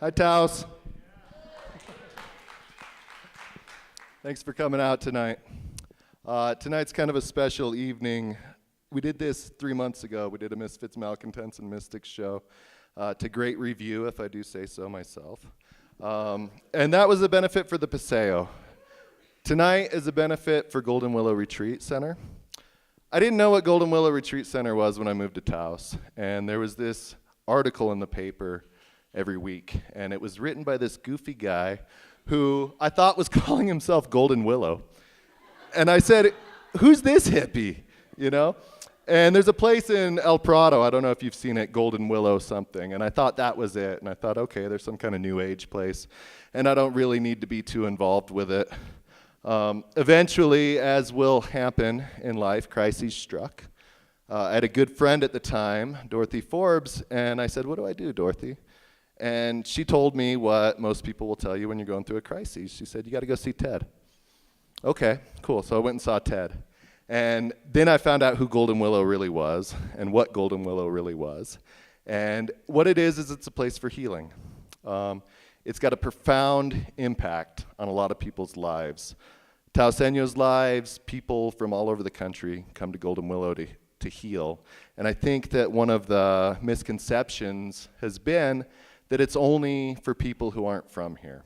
Hi, Taos. Thanks for coming out tonight. Tonight's kind of a special evening. We did this 3 months ago. We did a Misfits, Malcontents, and Mystics show to great review, if I do say so myself. And that was a benefit for the Paseo. Tonight is a benefit for Golden Willow Retreat Center. I didn't know what Golden Willow Retreat Center was when I moved to Taos, and there was this article in the paper every week, and it was written by this goofy guy who I thought was calling himself Golden Willow. And I said, who's this hippie, you know? And there's a place in El Prado, I don't know if you've seen it, Golden Willow something, and I thought that was it, and I thought, okay, there's some kind of new age place, and I don't really need to be too involved with it. Eventually, as will happen in life, crises struck. I had a good friend at the time, Dorothy Forbes, and I said, what do I do, Dorothy? And she told me what most people will tell you when you're going through a crisis. She said, you got to go see Ted. Okay, cool. So I went and saw Ted. And then I found out who Golden Willow really was and what Golden Willow really was. And what it is it's a place for healing. It's got a profound impact on a lot of people's lives. Taoseños' lives, people from all over the country come to Golden Willow to heal. And I think that one of the misconceptions has been that it's only for people who aren't from here.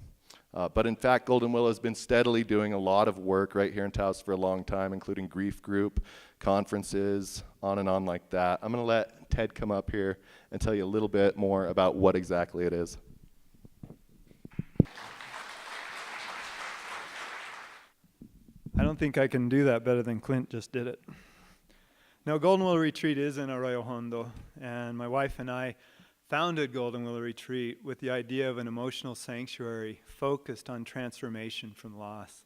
But in fact, Golden Willow has been steadily doing a lot of work right here in Taos for a long time, including grief group, conferences, on and on like that. I'm going to let Ted come up here and tell you a little bit more about what exactly it is. I don't think I can do that better than Clint just did it. Now, Golden Willow Retreat is in Arroyo Hondo, and my wife and I founded Golden Willow Retreat with the idea of an emotional sanctuary focused on transformation from loss.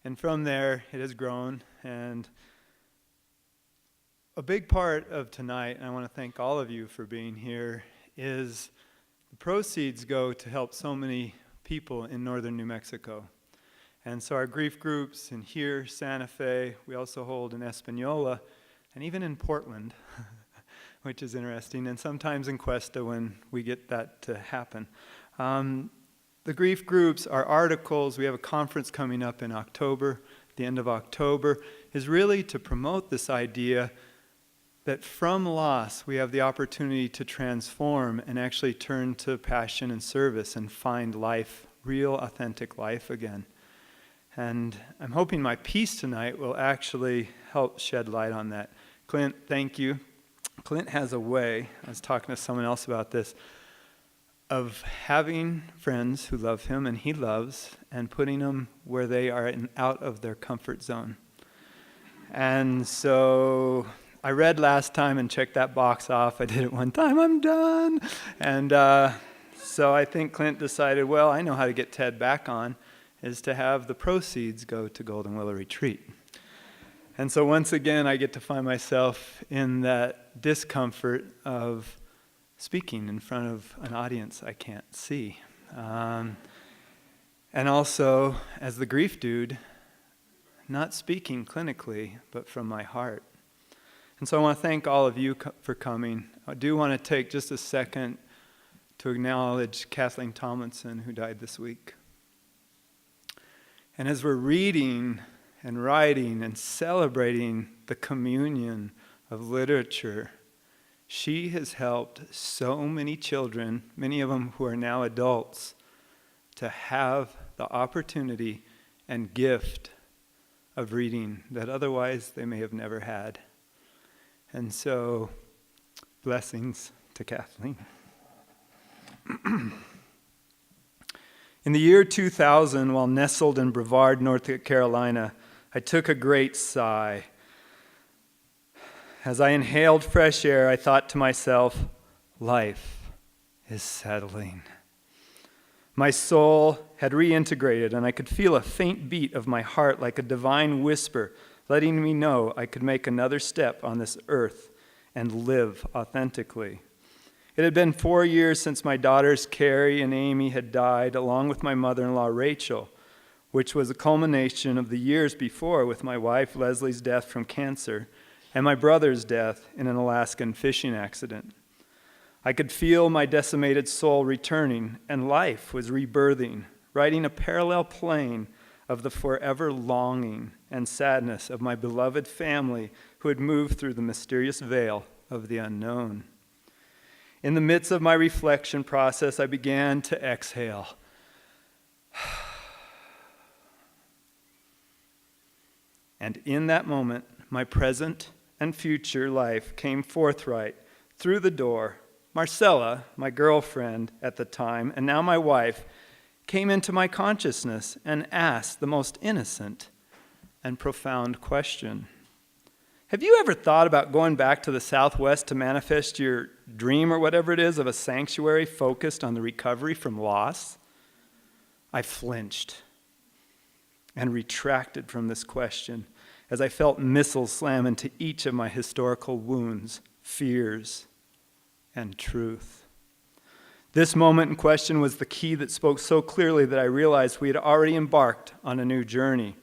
And from there, it has grown, and a big part of tonight, and I want to thank all of you for being here, is the proceeds go to help so many people in northern New Mexico. And so our grief groups in here, Santa Fe, we also hold in Espanola, and even in Portland, which is interesting, and sometimes in Cuesta when we get that to happen. The grief groups, our articles, we have a conference coming up in October, the end of October, is really to promote this idea that from loss we have the opportunity to transform and actually turn to passion and service and find life, real authentic life again. And I'm hoping my piece tonight will actually help shed light on that. Clint, thank you. Clint has a way, I was talking to someone else about this, of having friends who love him and he loves, and putting them where they are out of their comfort zone. And so I read last time and checked that box off. I did it one time, I'm done. And so I think Clint decided, well, I know how to get Ted back on, is to have the proceeds go to Golden Willow Retreat. And so once again, I get to find myself in that discomfort of speaking in front of an audience I can't see. And also, as the grief dude, not speaking clinically, but from my heart. And so I want to thank all of you for coming. I do want to take just a second to acknowledge Kathleen Tomlinson, who died this week. And as we're reading and writing and celebrating the communion of literature, she has helped so many children, many of them who are now adults, to have the opportunity and gift of reading that otherwise they may have never had. And so, blessings to Kathleen. In the year 2000, while nestled in Brevard, North Carolina, I took a great sigh. As I inhaled fresh air, I thought to myself, life is settling. My soul had reintegrated, and I could feel a faint beat of my heart like a divine whisper, letting me know I could make another step on this earth and live authentically. It had been 4 years since my daughters Carrie and Amy had died, along with my mother-in-law Rachel, which was a culmination of the years before with my wife Leslie's death from cancer and my brother's death in an Alaskan fishing accident. I could feel my decimated soul returning, and life was rebirthing, riding a parallel plane of the forever longing and sadness of my beloved family who had moved through the mysterious veil of the unknown. In the midst of my reflection process, I began to exhale. And in that moment, my present and future life came forthright through the door. Marcella, my girlfriend at the time, and now my wife, came into my consciousness and asked the most innocent and profound question. Have you ever thought about going back to the Southwest to manifest your dream or whatever it is of a sanctuary focused on the recovery from loss? I flinched and retracted from this question as I felt missiles slam into each of my historical wounds, fears, and truth. This moment in question was the key that spoke so clearly that I realized we had already embarked on a new journey,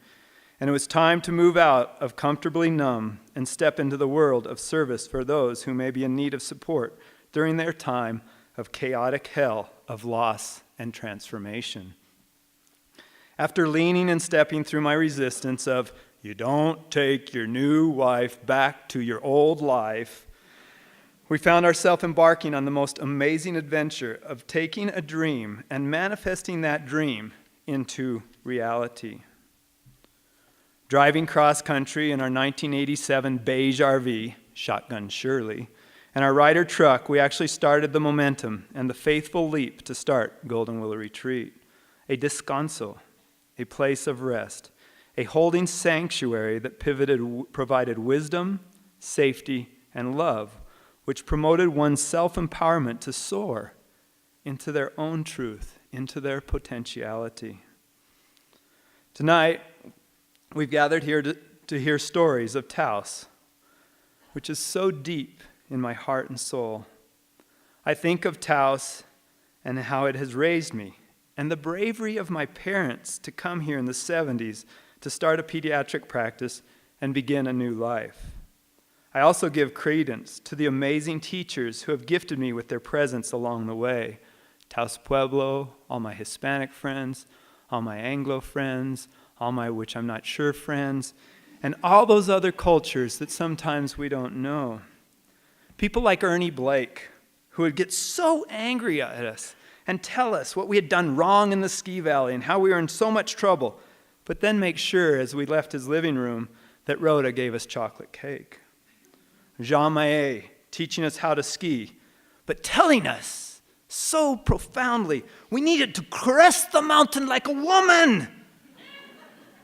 and it was time to move out of comfortably numb and step into the world of service for those who may be in need of support during their time of chaotic hell of loss and transformation. After leaning and stepping through my resistance of, you don't take your new wife back to your old life, we found ourselves embarking on the most amazing adventure of taking a dream and manifesting that dream into reality. Driving cross-country in our 1987 beige RV, Shotgun Shirley, and our Ryder truck, we actually started the momentum and the faithful leap to start Golden Willow Retreat, a descanso, a place of rest, a holding sanctuary that provided wisdom, safety, and love, which promoted one's self-empowerment to soar into their own truth, into their potentiality. Tonight, we've gathered here to hear stories of Taos, which is so deep in my heart and soul. I think of Taos and how it has raised me, and the bravery of my parents to come here in the 70s to start a pediatric practice and begin a new life. I also give credence to the amazing teachers who have gifted me with their presence along the way. Taos Pueblo, all my Hispanic friends, all my Anglo friends, all my which I'm not sure friends, and all those other cultures that sometimes we don't know. People like Ernie Blake, who would get so angry at us and tell us what we had done wrong in the ski valley and how we were in so much trouble, but then make sure as we left his living room that Rhoda gave us chocolate cake. Jean Maillet teaching us how to ski, but telling us so profoundly we needed to crest the mountain like a woman.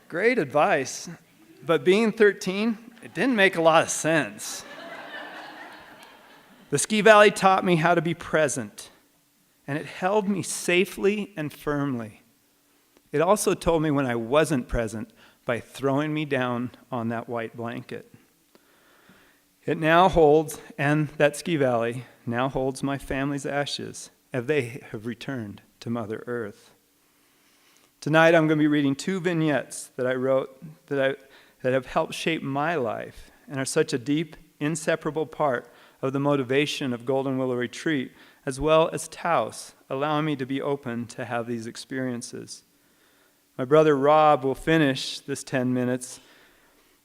Great advice, but being 13, it didn't make a lot of sense. The ski valley taught me how to be present, and it held me safely and firmly. It also told me when I wasn't present by throwing me down on that white blanket. It now holds, and that ski valley now holds my family's ashes as they have returned to Mother Earth. Tonight I'm going to be reading 2 vignettes that I wrote that have helped shape my life and are such a deep, inseparable part of the motivation of Golden Willow Retreat, as well as Taos, allowing me to be open to have these experiences. My brother Rob will finish this 10 minutes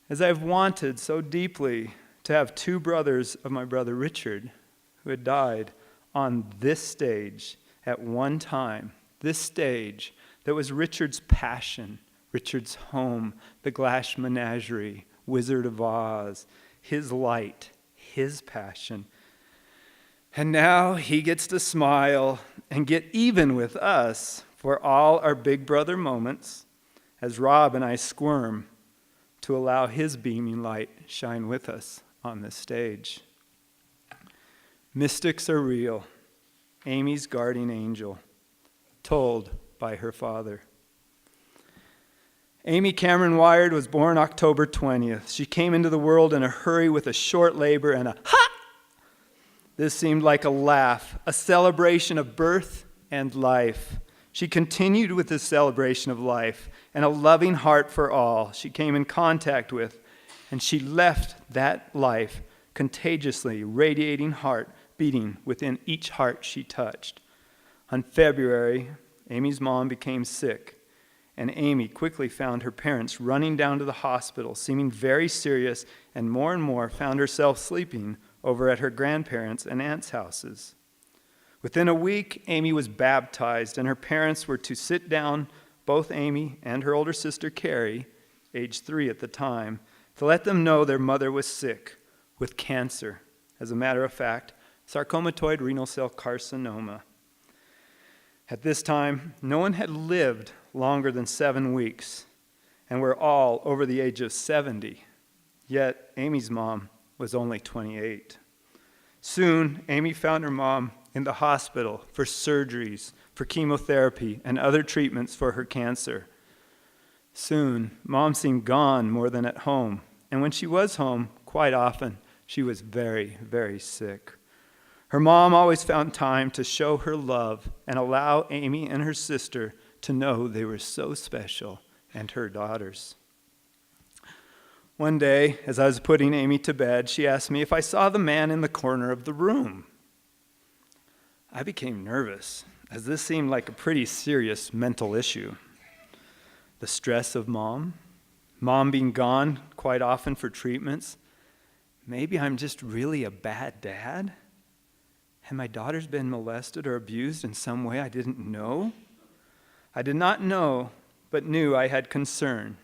as I've wanted so deeply to have 2 brothers of my brother Richard, who had died on this stage at one time, this stage that was Richard's passion, Richard's home, the Glass Menagerie, Wizard of Oz, his light, his passion. And now he gets to smile and get even with us for all our big brother moments as Rob and I squirm to allow his beaming light shine with us on this stage. Mystics are real. Amy's guardian angel, told by her father. Amy Cameron Wired was born October 20th. She came into the world in a hurry with a short labor and a ha! This seemed like a laugh, a celebration of birth and life. She continued with this celebration of life and a loving heart for all she came in contact with, and she left that life contagiously radiating heart beating within each heart she touched. On February, Amy's mom became sick, and Amy quickly found her parents running down to the hospital, seeming very serious, and more found herself sleeping over at her grandparents' and aunts' houses. Within a week, Amy was baptized, and her parents were to sit down, both Amy and her older sister Carrie, age 3 at the time, to let them know their mother was sick with cancer. As a matter of fact, sarcomatoid renal cell carcinoma. At this time, no one had lived longer than 7 weeks, and were all over the age of 70. Yet, Amy's mom was only 28. Soon, Amy found her mom in the hospital for surgeries, for chemotherapy, and other treatments for her cancer. Soon, Mom seemed gone more than at home, and when she was home, quite often, she was very, very sick. Her mom always found time to show her love and allow Amy and her sister to know they were so special, and her daughters. One day, as I was putting Amy to bed, she asked me if I saw the man in the corner of the room. I became nervous, as this seemed like a pretty serious mental issue. The stress of mom being gone quite often for treatments. Maybe I'm just really a bad dad? Had my daughters been molested or abused in some way I didn't know? I did not know, but knew I had concern.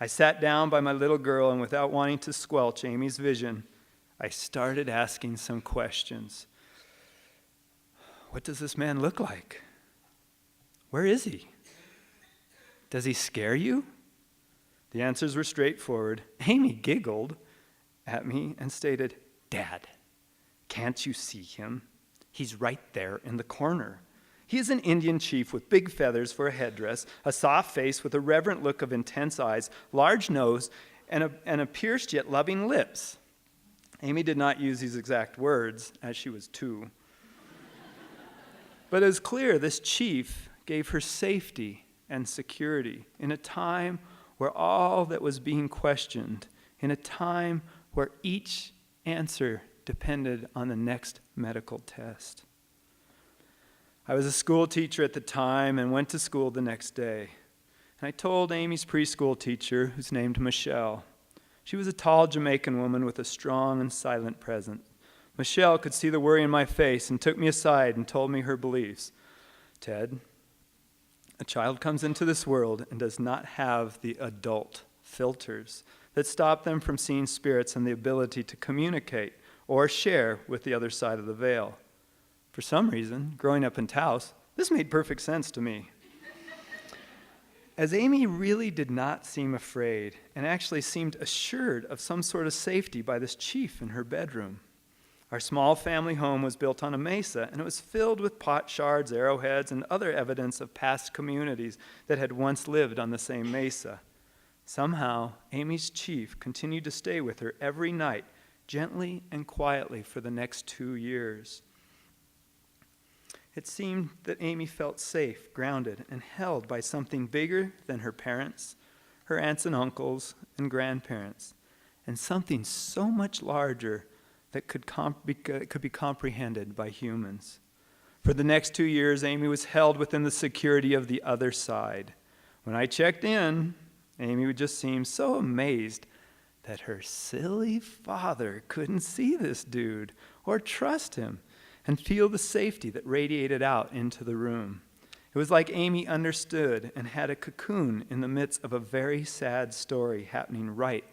I sat down by my little girl, and without wanting to squelch Amy's vision, I started asking some questions. What does this man look like? Where is he? Does he scare you? The answers were straightforward. Amy giggled at me and stated, Dad, can't you see him? He's right there in the corner. He is an Indian chief with big feathers for a headdress, a soft face with a reverent look of intense eyes, large nose, and a pierced yet loving lips. Amy did not use these exact words, as she was 2. But it was clear this chief gave her safety and security in a time where all that was being questioned, in a time where each answer depended on the next medical test. I was a school teacher at the time and went to school the next day. And I told Amy's preschool teacher, who's named Michelle. She was a tall Jamaican woman with a strong and silent presence. Michelle could see the worry in my face and took me aside and told me her beliefs. Ted, a child comes into this world and does not have the adult filters that stop them from seeing spirits and the ability to communicate or share with the other side of the veil. For some reason, growing up in Taos, this made perfect sense to me. As Amy really did not seem afraid and actually seemed assured of some sort of safety by this chief in her bedroom. Our small family home was built on a mesa, and it was filled with pot shards, arrowheads, and other evidence of past communities that had once lived on the same mesa. Somehow, Amy's chief continued to stay with her every night, gently and quietly for the next 2 years. It seemed that Amy felt safe, grounded, and held by something bigger than her parents, her aunts and uncles, and grandparents, and something so much larger that could be comprehended by humans. For the next 2 years, Amy was held within the security of the other side. When I checked in, Amy would just seem so amazed that her silly father couldn't see this dude or trust him and feel the safety that radiated out into the room. It was like Amy understood and had a cocoon in the midst of a very sad story happening right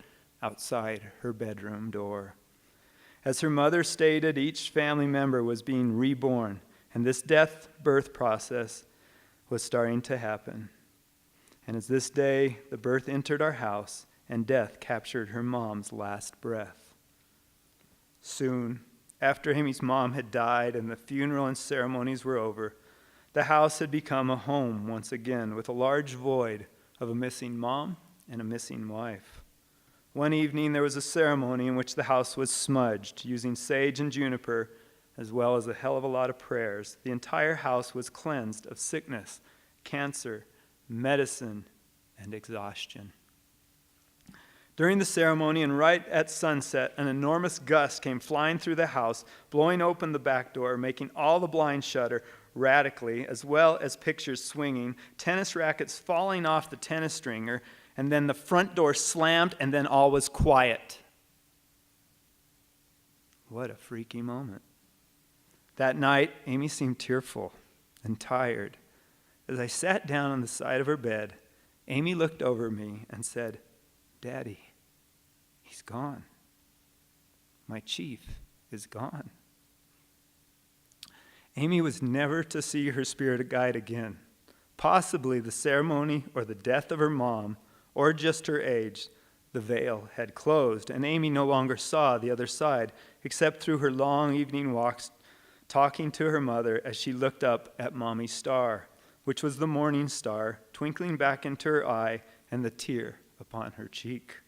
outside her bedroom door. As her mother stated, each family member was being reborn, and this death-birth process was starting to happen. And as this day, the birth entered our house, and death captured her mom's last breath. Soon, after Amy's mom had died and the funeral and ceremonies were over, the house had become a home once again with a large void of a missing mom and a missing wife. One evening, there was a ceremony in which the house was smudged using sage and juniper, as well as a hell of a lot of prayers. The entire house was cleansed of sickness, cancer, medicine, and exhaustion. During the ceremony and right at sunset, an enormous gust came flying through the house, blowing open the back door, making all the blinds shudder radically, as well as pictures swinging, tennis rackets falling off the tennis stringer, and then the front door slammed, and then all was quiet. What a freaky moment. That night, Amy seemed tearful and tired. As I sat down on the side of her bed, Amy looked over me and said, "Daddy, he's gone. My chief is gone." Amy was never to see her spirit guide again. Possibly the ceremony or the death of her mom, or just her age, the veil had closed, and Amy no longer saw the other side, except through her long evening walks, talking to her mother as she looked up at Mommy's star, which was the morning star, twinkling back into her eye and the tear upon her cheek.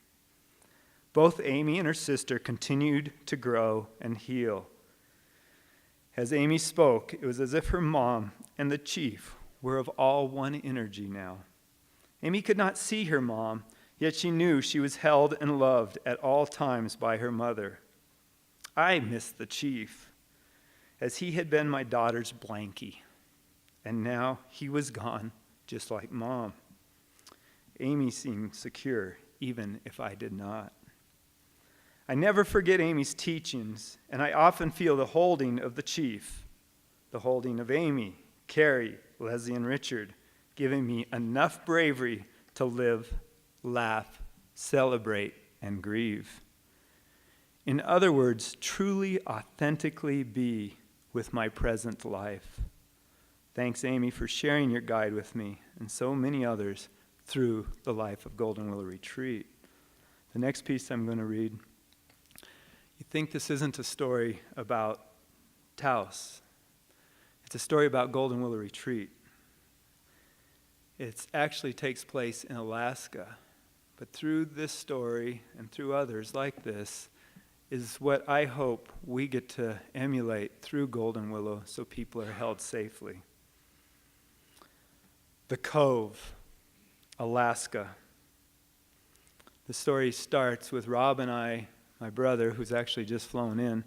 Both Amy and her sister continued to grow and heal. As Amy spoke, it was as if her mom and the chief were of all one energy now. Amy could not see her mom, yet she knew she was held and loved at all times by her mother. I missed the chief, as he had been my daughter's blankie, and now he was gone, just like Mom. Amy seemed secure, even if I did not. I never forget Amy's teachings, and I often feel the holding of the chief, the holding of Amy, Carrie, Leslie, and Richard, giving me enough bravery to live, laugh, celebrate, and grieve. In other words, truly, authentically be with my present life. Thanks, Amy, for sharing your guide with me and so many others through the life of Golden Willow Retreat. The next piece I'm going to read, you think this isn't a story about Taos. It's a story about Golden Willow Retreat. It actually takes place in Alaska. But through this story and through others like this is what I hope we get to emulate through Golden Willow so people are held safely. The Cove, Alaska. The story starts with Rob and I, my brother, who's actually just flown in,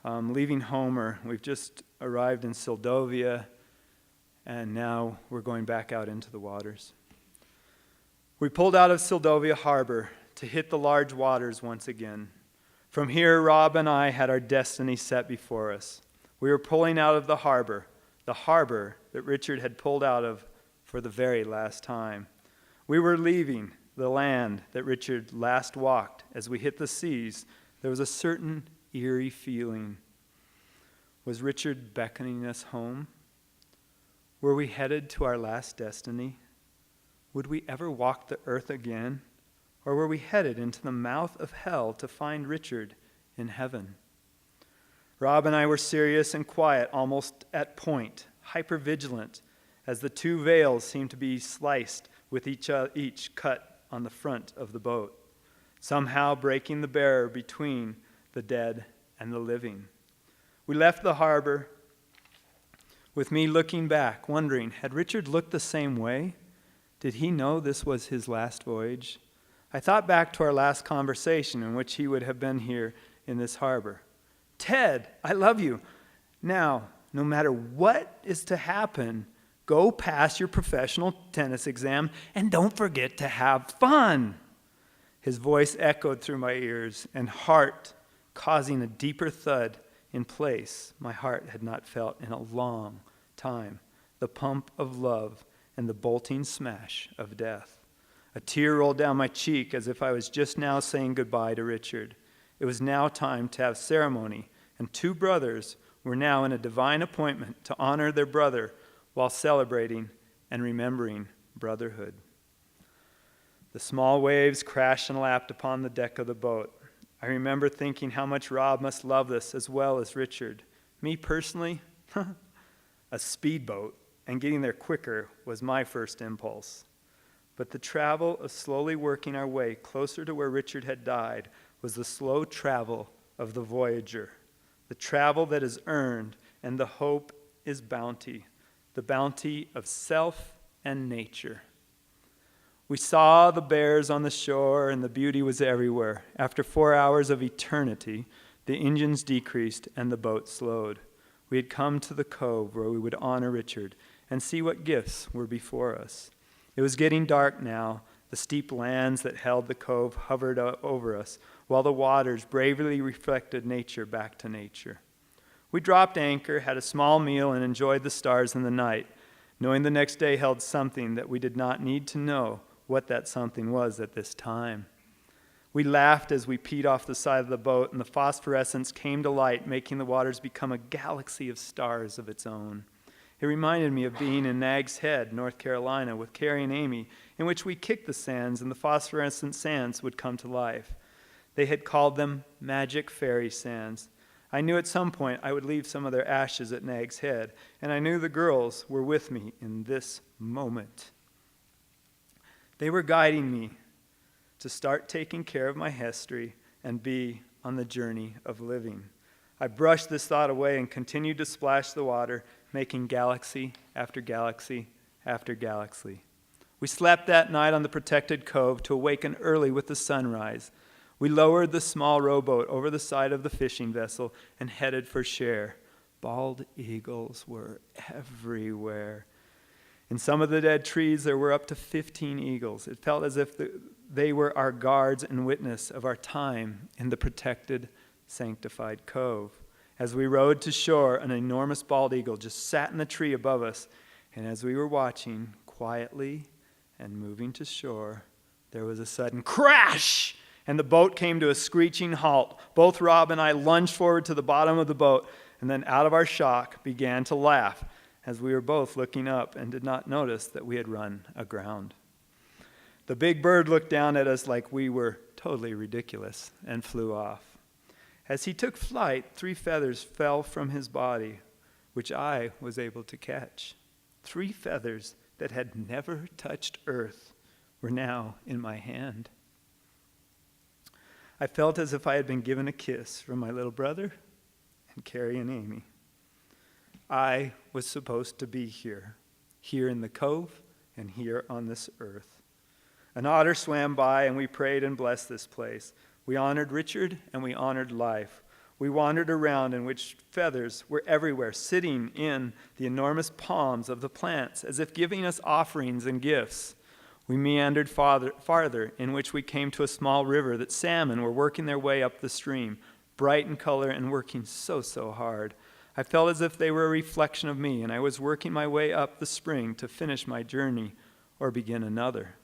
leaving Homer. We've just arrived in Sildovia, and now we're going back out into the waters. We pulled out of Sildovia Harbor to hit the large waters once again. From here, Rob and I had our destiny set before us. We were pulling out of the harbor that Richard had pulled out of for the very last time. We were leaving the land that Richard last walked. As we hit the seas, there was a certain eerie feeling. Was Richard beckoning us home? Were we headed to our last destiny? Would we ever walk the earth again? Or were we headed into the mouth of hell to find Richard in heaven? Rob and I were serious and quiet, almost at point, hyper-vigilant, as the two veils seemed to be sliced with each cut on the front of the boat, somehow breaking the barrier between the dead and the living. We left the harbor with me looking back, wondering, had Richard looked the same way? Did he know this was his last voyage? I thought back to our last conversation in which he would have been here in this harbor. "Ted, I love you. Now, no matter what is to happen, go pass your professional tennis exam and don't forget to have fun." His voice echoed through my ears and heart, causing a deeper thud in place my heart had not felt in a long time, the pump of love and the bolting smash of death. A tear rolled down my cheek as if I was just now saying goodbye to Richard. It was now time to have ceremony, and two brothers were now in a divine appointment to honor their brother while celebrating and remembering brotherhood. The small waves crashed and lapped upon the deck of the boat. I remember thinking how much Rob must love this as well as Richard. Me personally, a speedboat, and getting there quicker was my first impulse. But the travel of slowly working our way closer to where Richard had died was the slow travel of the voyager, the travel that is earned, and the hope is bounty, the bounty of self and nature. We saw the bears on the shore, and the beauty was everywhere. After 4 hours of eternity, the engines decreased and the boat slowed. We had come to the cove where we would honor Richard and see what gifts were before us. It was getting dark now. The steep lands that held the cove hovered over us, while the waters bravely reflected nature back to nature. We dropped anchor, had a small meal, and enjoyed the stars in the night, knowing the next day held something that we did not need to know what that something was at this time. We laughed as we peed off the side of the boat, and the phosphorescence came to light, making the waters become a galaxy of stars of its own. It reminded me of being in Nags Head, North Carolina, with Carrie and Amy, in which we kicked the sands, and the phosphorescent sands would come to life. They had called them magic fairy sands. I knew at some point I would leave some of their ashes at Nags Head, and I knew the girls were with me in this moment. They were guiding me to start taking care of my history and be on the journey of living. I brushed this thought away and continued to splash the water, making galaxy after galaxy after galaxy. We slept that night on the protected cove to awaken early with the sunrise. We lowered the small rowboat over the side of the fishing vessel and headed for shore. Bald eagles were everywhere. In some of the dead trees, there were up to 15 eagles. It felt as if they were our guards and witness of our time in the protected, sanctified cove. As we rowed to shore, an enormous bald eagle just sat in the tree above us, and as we were watching, quietly and moving to shore, there was a sudden crash, and the boat came to a screeching halt. Both Rob and I lunged forward to the bottom of the boat, and then out of our shock began to laugh, as we were both looking up and did not notice that we had run aground. The big bird looked down at us like we were totally ridiculous and flew off. As he took flight, 3 feathers fell from his body, which I was able to catch. 3 feathers that had never touched earth were now in my hand. I felt as if I had been given a kiss from my little brother and Carrie and Amy. I was supposed to be here in the cove and here on this earth. An otter swam by, and we prayed and blessed this place. We honored Richard, and we honored life. We wandered around in which feathers were everywhere, sitting in the enormous palms of the plants, as if giving us offerings and gifts. We meandered farther, in which we came to a small river that salmon were working their way up the stream, bright in color and working so hard. I felt as if they were a reflection of me, and I was working my way up the spring to finish my journey or begin another.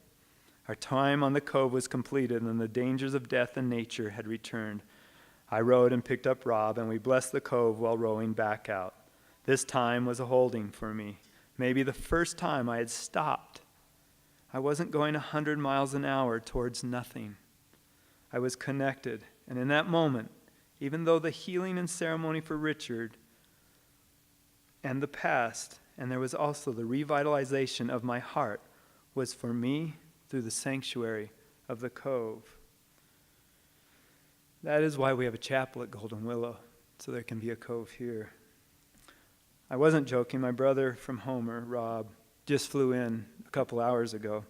Our time on the cove was completed, and the dangers of death and nature had returned. I rowed and picked up Rob, and we blessed the cove while rowing back out. This time was a holding for me, maybe the first time I had stopped. I wasn't going 100 miles an hour towards nothing. I was connected, and in that moment, even though the healing and ceremony for Richard and the past, and there was also the revitalization of my heart, was for me through the sanctuary of the cove. That is why we have a chapel at Golden Willow, so there can be a cove here. I wasn't joking. My brother from Homer, Rob, just flew in a couple hours ago,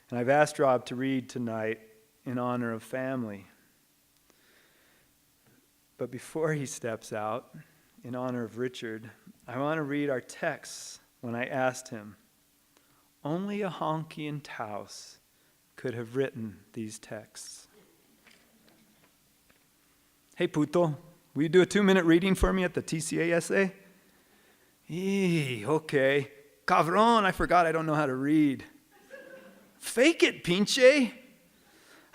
and I've asked Rob to read tonight in honor of family. But before he steps out, in honor of Richard, I want to read our texts when I asked him. Only a honky and Taos could have written these texts. Hey, Puto, will you do a 2-minute reading for me at the TCA essay? Okay. Cabron, I forgot I don't know how to read. Fake it, pinche.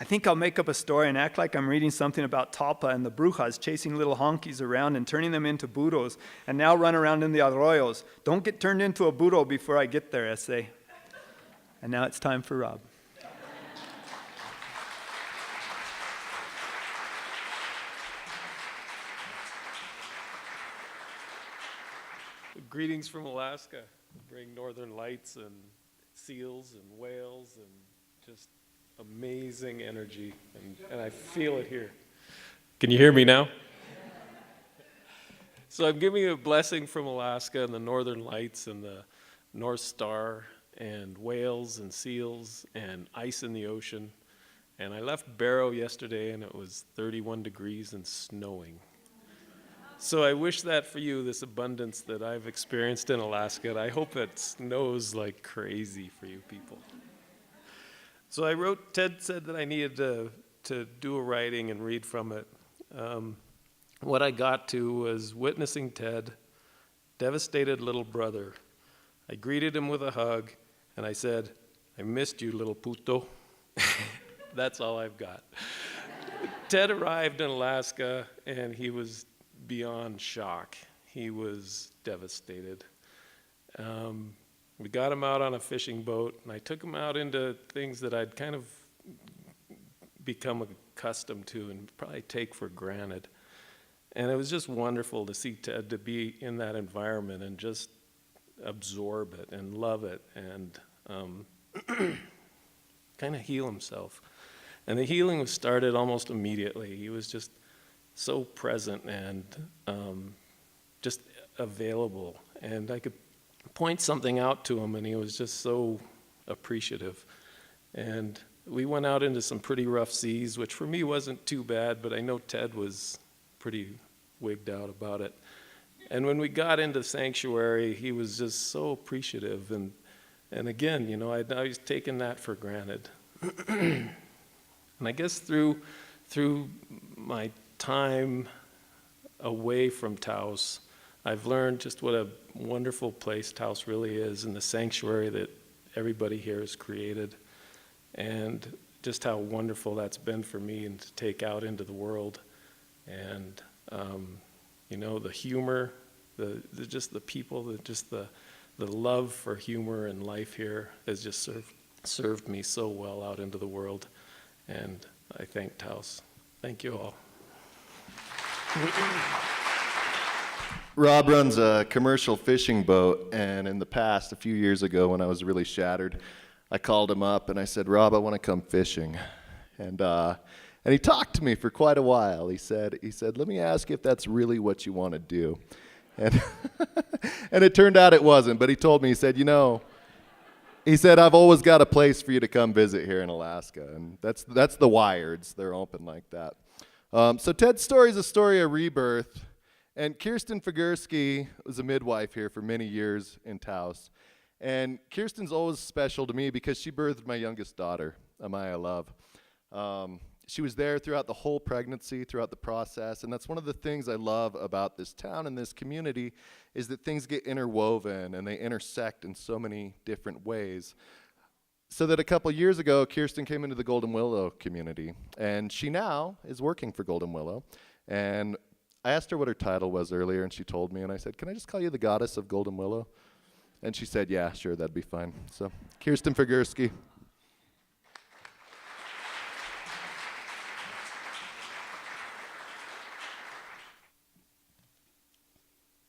I think I'll make up a story and act like I'm reading something about Talpa and the brujas chasing little honkies around and turning them into burros and now run around in the arroyos. Don't get turned into a burro before I get there, essay. And now it's time for Rob. Greetings from Alaska. Bring northern lights and seals and whales and just amazing energy, and I feel it here. Can you hear me now? So I'm giving you a blessing from Alaska and the northern lights and the North Star and whales and seals and ice in the ocean. And I left Barrow yesterday and it was 31 degrees and snowing. So I wish that for you, this abundance that I've experienced in Alaska, and I hope it snows like crazy for you people. So I wrote, Ted said that I needed to do a writing and read from it. What I got to was witnessing Ted, devastated little brother. I greeted him with a hug, and I said, I missed you, little puto. That's all I've got. Ted arrived in Alaska, and he was beyond shock. He was devastated. We got him out on a fishing boat, and I took him out into things that I'd kind of become accustomed to and probably take for granted. And it was just wonderful to see Ted to be in that environment and just absorb it and love it and kind of heal himself. And the healing was started almost immediately. He was just so present and just available. And I could point something out to him, and he was just so appreciative. And we went out into some pretty rough seas, which for me wasn't too bad, but I know Ted was pretty wigged out about it. And when we got into sanctuary, he was just so appreciative. And again, you know, I'd always taken that for granted. And I guess through my time away from Taos, I've learned just what a wonderful place Taos really is and the sanctuary that everybody here has created, and just how wonderful that's been for me and to take out into the world. And you know, the humor, just the people, the love for humor and life here has just served me so well out into the world. And I thank Taos. Thank you all. Rob runs a commercial fishing boat, and in the past, a few years ago when I was really shattered, I called him up and I said, Rob, I want to come fishing. And he talked to me for quite a while. He said, let me ask you if that's really what you want to do. And, and it turned out it wasn't, but he told me, he said, you know, I've always got a place for you to come visit here in Alaska. And that's the Wireds. They're open like that. So Ted's story is a story of rebirth. And Kirsten Figursky was a midwife here for many years in Taos. And Kirsten's always special to me because she birthed my youngest daughter, Amaya Love. She was there throughout the whole pregnancy, throughout the process, and that's one of the things I love about this town and this community is that things get interwoven and they intersect in so many different ways. So that a couple years ago, Kirsten came into the Golden Willow community, and she now is working for Golden Willow. And I asked her what her title was earlier, and she told me, and I said, can I just call you the goddess of Golden Willow? And she said, yeah, sure, that'd be fine. So, Kirsten Figursky.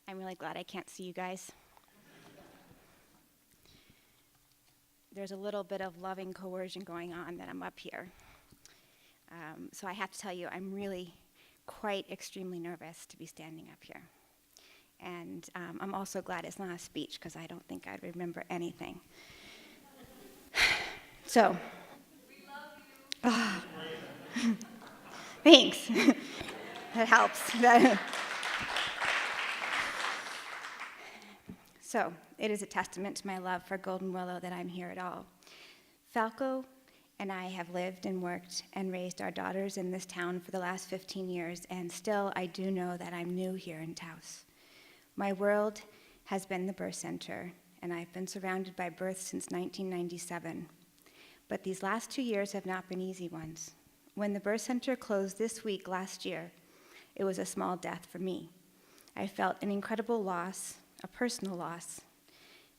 I'm really glad I can't see you guys. There's a little bit of loving coercion going on that I'm up here. So I have to tell you, I'm really quite extremely nervous to be standing up here. And I'm also glad it's not a speech because I don't think I'd remember anything. So. We love you. Thanks. That helps. So, it is a testament to my love for Golden Willow that I'm here at all. Falco and I have lived and worked and raised our daughters in this town for the last 15 years, and still I do know that I'm new here in Taos. My world has been the birth center, and I've been surrounded by births since 1997. But these last 2 years have not been easy ones. When the birth center closed this week last year, it was a small death for me. I felt an incredible loss, a personal loss,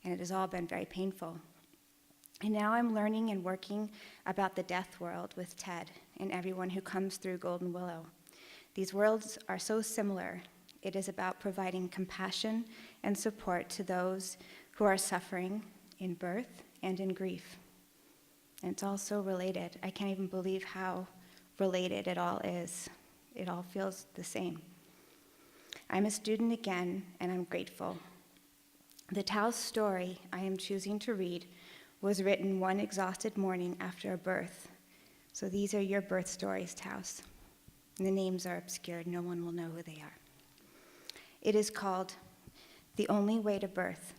and it has all been very painful. And now I'm learning and working about the death world with Ted and everyone who comes through Golden Willow. These worlds are so similar. It is about providing compassion and support to those who are suffering in birth and in grief. And it's all so related. I can't even believe how related it all is. It all feels the same. I'm a student again, and I'm grateful. The Taos story I am choosing to read was written one exhausted morning after a birth. So these are your birth stories, Taos. And the names are obscured. No one will know who they are. It is called The Only Way to Birth.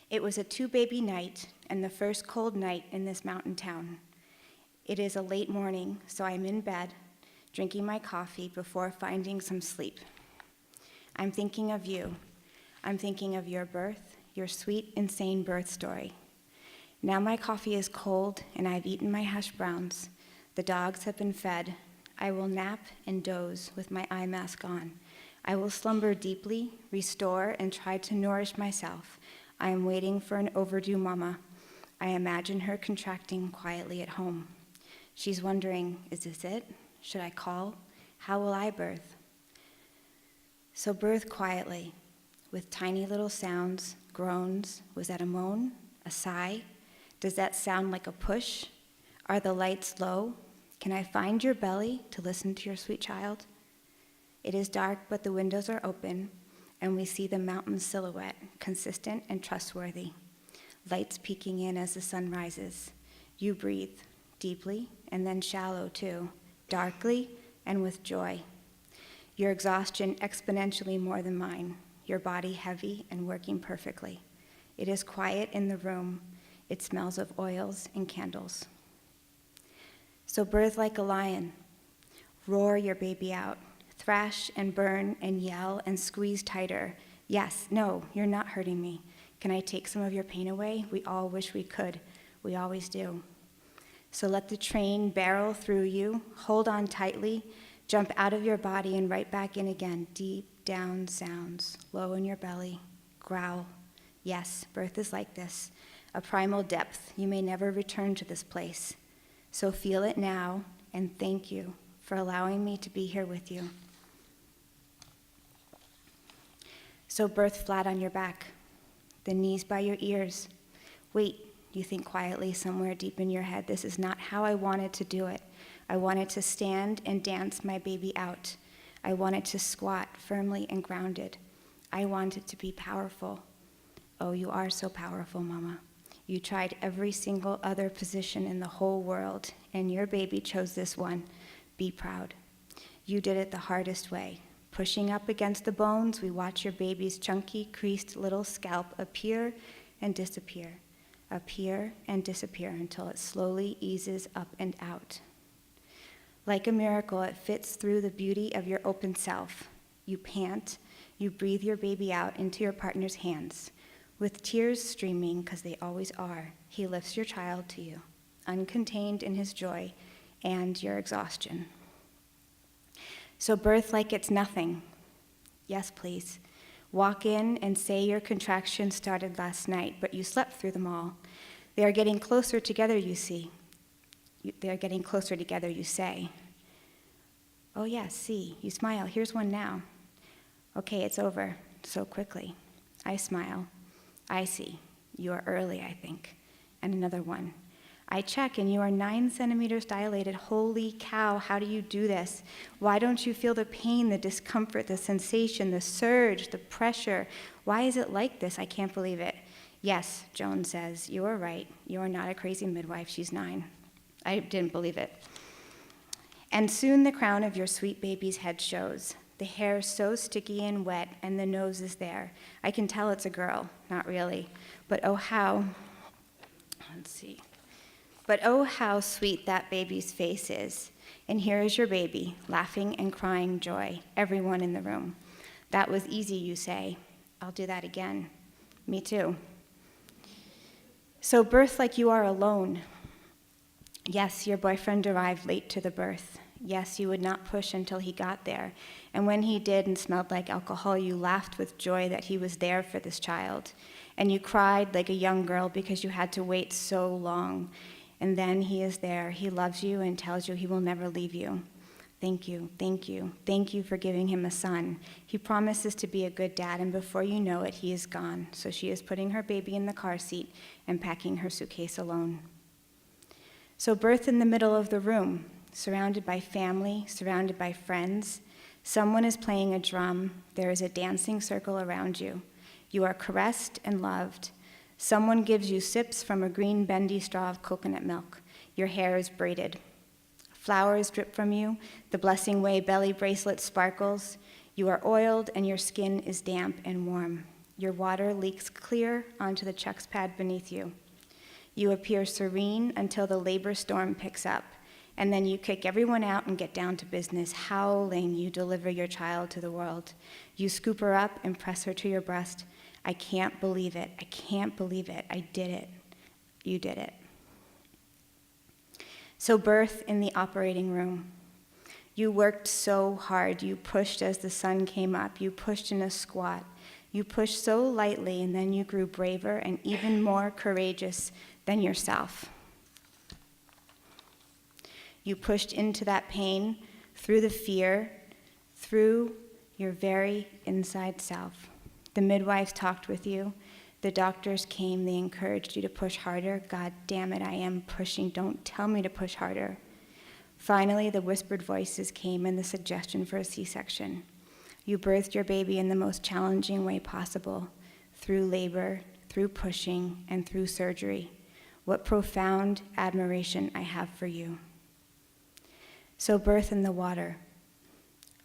It was a 2-baby night and the first cold night in this mountain town. It is a late morning, so I'm in bed, drinking my coffee before finding some sleep. I'm thinking of you. I'm thinking of your birth, your sweet, insane birth story. Now my coffee is cold and I've eaten my hash browns. The dogs have been fed. I will nap and doze with my eye mask on. I will slumber deeply, restore, and try to nourish myself. I am waiting for an overdue mama. I imagine her contracting quietly at home. She's wondering, is this it? Should I call? How will I birth? So birth quietly, with tiny little sounds, groans. Was that a moan? A sigh? Does that sound like a push? Are the lights low? Can I find your belly to listen to your sweet child? It is dark, but the windows are open, and we see the mountain silhouette, consistent and trustworthy. Lights peeking in as the sun rises. You breathe, deeply and then shallow too, darkly and with joy. Your exhaustion exponentially more than mine, your body heavy and working perfectly. It is quiet in the room. It smells of oils and candles. So birth like a lion. Roar your baby out. Thrash and burn and yell and squeeze tighter. Yes, no, you're not hurting me. Can I take some of your pain away? We all wish we could. We always do. So let the train barrel through you. Hold on tightly. Jump out of your body and right back in again. Deep down sounds. Low in your belly. Growl. Yes, birth is like this. A primal depth. You may never return to this place. So feel it now, and thank you for allowing me to be here with you. So birth flat on your back, the knees by your ears. Wait, you think quietly somewhere deep in your head, this is not how I wanted to do it. I wanted to stand and dance my baby out. I wanted to squat firmly and grounded. I wanted to be powerful. Oh, you are so powerful, Mama. You tried every single other position in the whole world, and your baby chose this one. Be proud. You did it the hardest way. Pushing up against the bones, we watch your baby's chunky, creased little scalp appear and disappear until it slowly eases up and out. Like a miracle, it fits through the beauty of your open self. You pant, you breathe your baby out into your partner's hands. With tears streaming, because they always are, he lifts your child to you, uncontained in his joy and your exhaustion. So birth like it's nothing. Yes, please. Walk in and say your contractions started last night, but you slept through them all. They are getting closer together, you see. They are getting closer together, you say. Oh, yes, see, you smile. Here's one now. Okay, it's over so quickly. I smile. I see. You are early, I think. And another one. I check, and you are 9 centimeters dilated. Holy cow, how do you do this? Why don't you feel the pain, the discomfort, the sensation, the surge, the pressure? Why is it like this? I can't believe it. Yes, Joan says, you are right. You are not a crazy midwife. She's 9. I didn't believe it. And soon the crown of your sweet baby's head shows. The hair so sticky and wet, and the nose is there. I can tell it's a girl. Not really. But oh, how sweet that baby's face is. And here is your baby, laughing and crying joy, everyone in the room. That was easy, you say. I'll do that again. Me too. So birth like you are alone. Yes, your boyfriend arrived late to the birth. Yes, you would not push until he got there. And when he did and smelled like alcohol, you laughed with joy that he was there for this child. And you cried like a young girl because you had to wait so long. And then he is there. He loves you and tells you he will never leave you. Thank you, thank you, thank you for giving him a son. He promises to be a good dad, and before you know it, he is gone. So she is putting her baby in the car seat and packing her suitcase alone. So birth in the middle of the room, surrounded by family, surrounded by friends. Someone is playing a drum. There is a dancing circle around you. You are caressed and loved. Someone gives you sips from a green bendy straw of coconut milk. Your hair is braided. Flowers drip from you, the blessing way belly bracelet sparkles. You are oiled and your skin is damp and warm. Your water leaks clear onto the chucks pad beneath you. You appear serene until the labor storm picks up, and then you kick everyone out and get down to business. Howling, you deliver your child to the world. You scoop her up and press her to your breast. I can't believe it. I can't believe it. I did it. You did it. So birth in the operating room. You worked so hard. You pushed as the sun came up. You pushed in a squat. You pushed so lightly, and then you grew braver and even more courageous than yourself. You pushed into that pain, through the fear, through your very inside self. The midwives talked with you. The doctors came. They encouraged you to push harder. God damn it, I am pushing. Don't tell me to push harder. Finally, the whispered voices came and the suggestion for a C-section. You birthed your baby in the most challenging way possible, through labor, through pushing, and through surgery. What profound admiration I have for you. So birth in the water.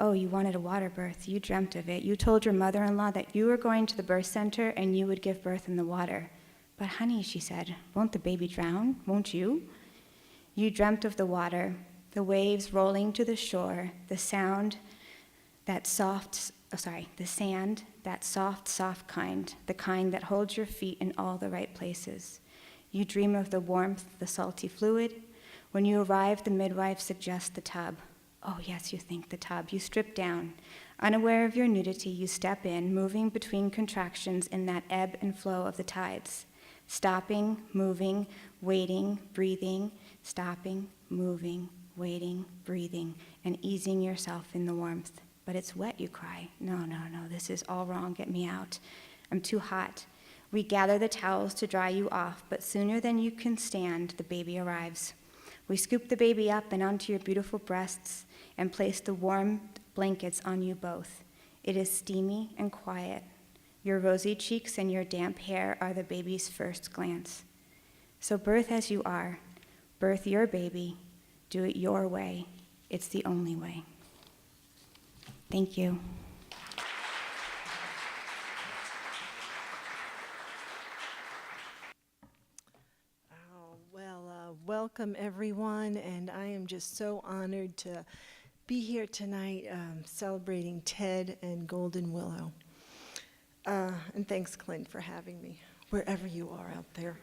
Oh, you wanted a water birth. You dreamt of it. You told your mother-in-law that you were going to the birth center and you would give birth in the water. But honey, she said, won't the baby drown? Won't you? You dreamt of the water, the waves rolling to the shore, the sound, the sand, that soft kind, the kind that holds your feet in all the right places. You dream of the warmth, the salty fluid. When you arrive, the midwife suggests the tub. Oh yes, you think the tub. You strip down. Unaware of your nudity, you step in, moving between contractions in that ebb and flow of the tides. Stopping, moving, waiting, breathing, stopping, moving, waiting, breathing, and easing yourself in the warmth. But it's wet, you cry. No, this is all wrong. Get me out. I'm too hot. We gather the towels to dry you off, but sooner than you can stand, the baby arrives. We scoop the baby up and onto your beautiful breasts and place the warm blankets on you both. It is steamy and quiet. Your rosy cheeks and your damp hair are the baby's first glance. So birth as you are. Birth your baby. Do it your way. It's the only way. Thank you. Welcome everyone, and I am just so honored to be here tonight celebrating Ted and Golden Willow. And thanks, Clint, for having me, wherever you are out there.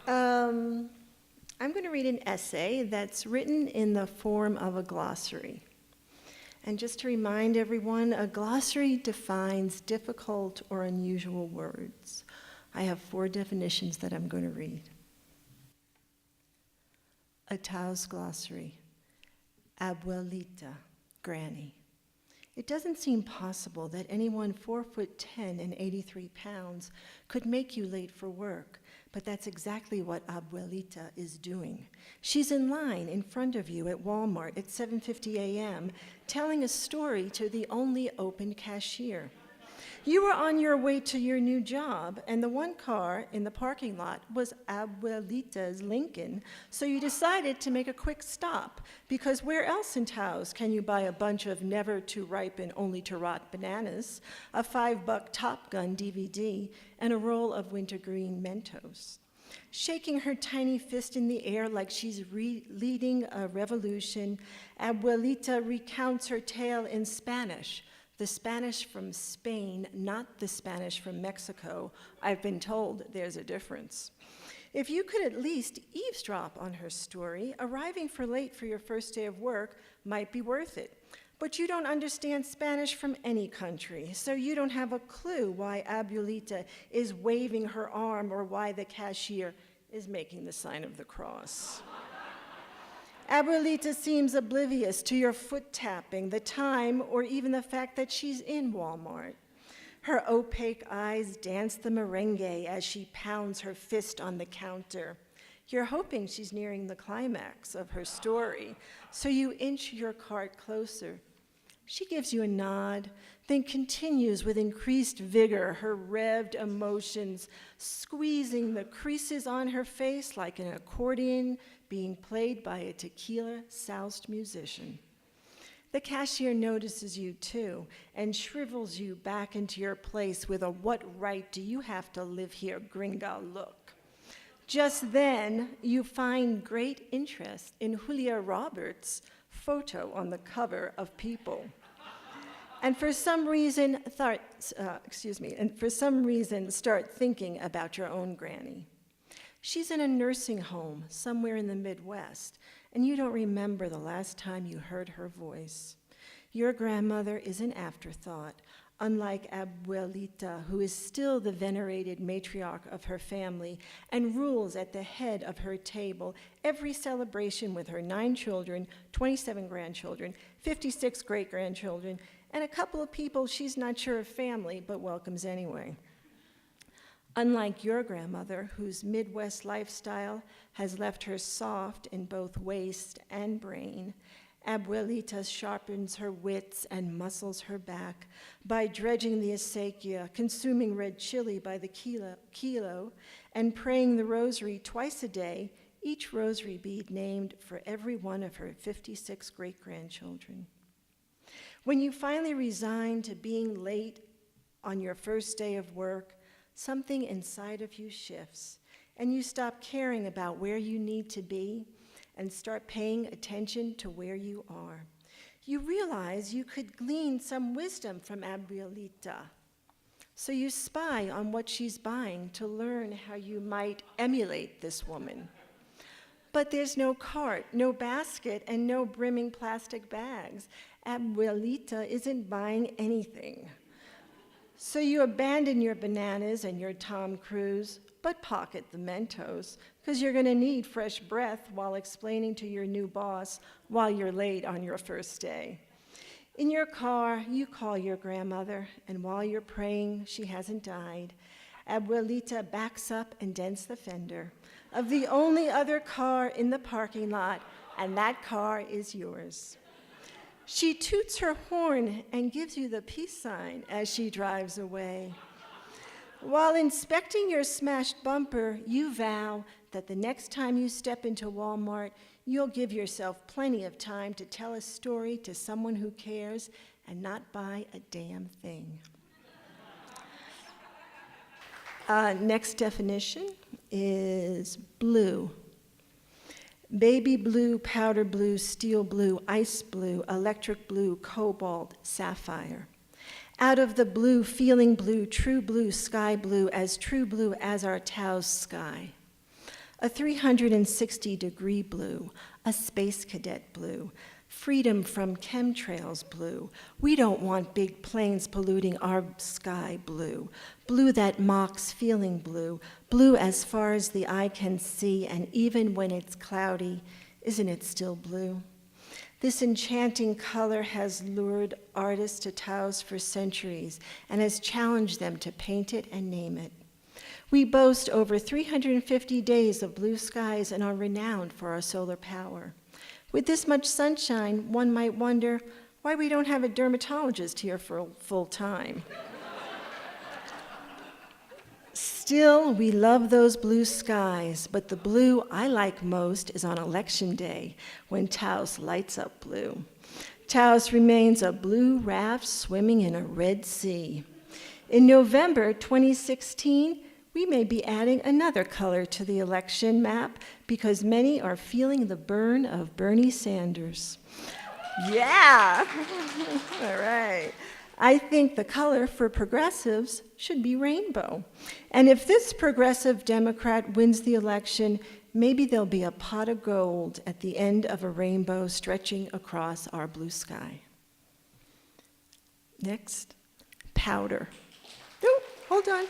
I'm going to read an essay that's written in the form of a glossary. And just to remind everyone, a glossary defines difficult or unusual words. I have 4 definitions that I'm going to read. A Tao's glossary. Abuelita, granny. It doesn't seem possible that anyone 4'10" and 83 pounds could make you late for work, but that's exactly what Abuelita is doing. She's in line in front of you at Walmart at 7:50 a.m., telling a story to the only open cashier. You were on your way to your new job, and the one car in the parking lot was Abuelita's Lincoln, so you decided to make a quick stop, because where else in Taos can you buy a bunch of never-to-ripen, only-to-rot bananas, a $5 Top Gun DVD, and a roll of wintergreen Mentos? Shaking her tiny fist in the air like she's leading a revolution, Abuelita recounts her tale in Spanish. The Spanish from Spain, not the Spanish from Mexico. I've been told there's a difference. If you could at least eavesdrop on her story, arriving late for your first day of work might be worth it. But you don't understand Spanish from any country, so you don't have a clue why Abuelita is waving her arm or why the cashier is making the sign of the cross. Abuelita seems oblivious to your foot tapping, the time, or even the fact that she's in Walmart. Her opaque eyes dance the merengue as she pounds her fist on the counter. You're hoping she's nearing the climax of her story, so you inch your cart closer. She gives you a nod, then continues with increased vigor, her revved emotions, squeezing the creases on her face like an accordion being played by a tequila-soused musician. The cashier notices you too and shrivels you back into your place with a "what right do you have to live here" gringa look. Just then, you find great interest in Julia Roberts' photo on the cover of People. And for some reason, start thinking about your own granny. She's in a nursing home somewhere in the Midwest, and you don't remember the last time you heard her voice. Your grandmother is an afterthought, unlike Abuelita, who is still the venerated matriarch of her family and rules at the head of her table every celebration with her 9 children, 27 grandchildren, 56 great-grandchildren, and a couple of people she's not sure of family, but welcomes anyway. Unlike your grandmother, whose Midwest lifestyle has left her soft in both waist and brain, Abuelita sharpens her wits and muscles her back by dredging the acequia, consuming red chili by the kilo, and praying the rosary twice a day, each rosary bead named for every one of her 56 great-grandchildren. When you finally resign to being late on your first day of work, something inside of you shifts, and you stop caring about where you need to be and start paying attention to where you are. You realize you could glean some wisdom from Abuelita. So you spy on what she's buying to learn how you might emulate this woman. But there's no cart, no basket, and no brimming plastic bags. Abuelita isn't buying anything. So you abandon your bananas and your Tom Cruise, but pocket the Mentos, because you're going to need fresh breath while explaining to your new boss while you're late on your first day. In your car, you call your grandmother, and while you're praying she hasn't died, Abuelita backs up and dents the fender of the only other car in the parking lot, and that car is yours. She toots her horn and gives you the peace sign as she drives away. While inspecting your smashed bumper, you vow that the next time you step into Walmart, you'll give yourself plenty of time to tell a story to someone who cares and not buy a damn thing. Next definition is blue. Baby blue, powder blue, steel blue, ice blue, electric blue, cobalt, sapphire. Out of the blue, feeling blue, true sky blue as our Tao's sky. A 360-degree blue, a space cadet blue, freedom from chemtrails blue. We don't want big planes polluting our sky blue. Blue that mocks feeling blue, blue as far as the eye can see, and even when it's cloudy, isn't it still blue? This enchanting color has lured artists to Taos for centuries and has challenged them to paint it and name it. We boast over 350 days of blue skies and are renowned for our solar power. With this much sunshine, one might wonder why we don't have a dermatologist here for full time. Still, we love those blue skies, but the blue I like most is on Election Day, when Taos lights up blue. Taos remains a blue raft swimming in a red sea. In November 2016, we may be adding another color to the election map because many are feeling the burn of Bernie Sanders. Yeah! All right. I think the color for progressives should be rainbow. And if this progressive Democrat wins the election, maybe there'll be a pot of gold at the end of a rainbow stretching across our blue sky. Next, powder. Oh, hold on.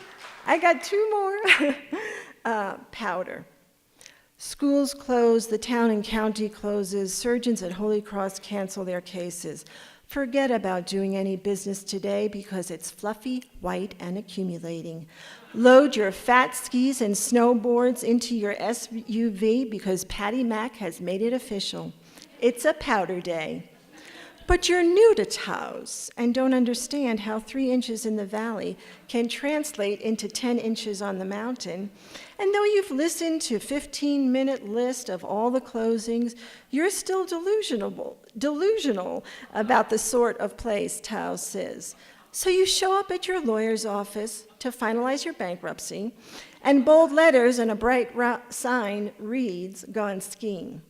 I got 2 more. Powder. Schools close, the town and county closes, surgeons at Holy Cross cancel their cases. Forget about doing any business today because it's fluffy, white, and accumulating. Load your fat skis and snowboards into your SUV because Patty Mac has made it official. It's a powder day. But you're new to Taos and don't understand how 3 inches in the valley can translate into 10 inches on the mountain. And though you've listened to a 15-minute list of all the closings, you're still delusional about the sort of place Taos is. So you show up at your lawyer's office to finalize your bankruptcy, and bold letters and a bright sign reads, "Gone skiing."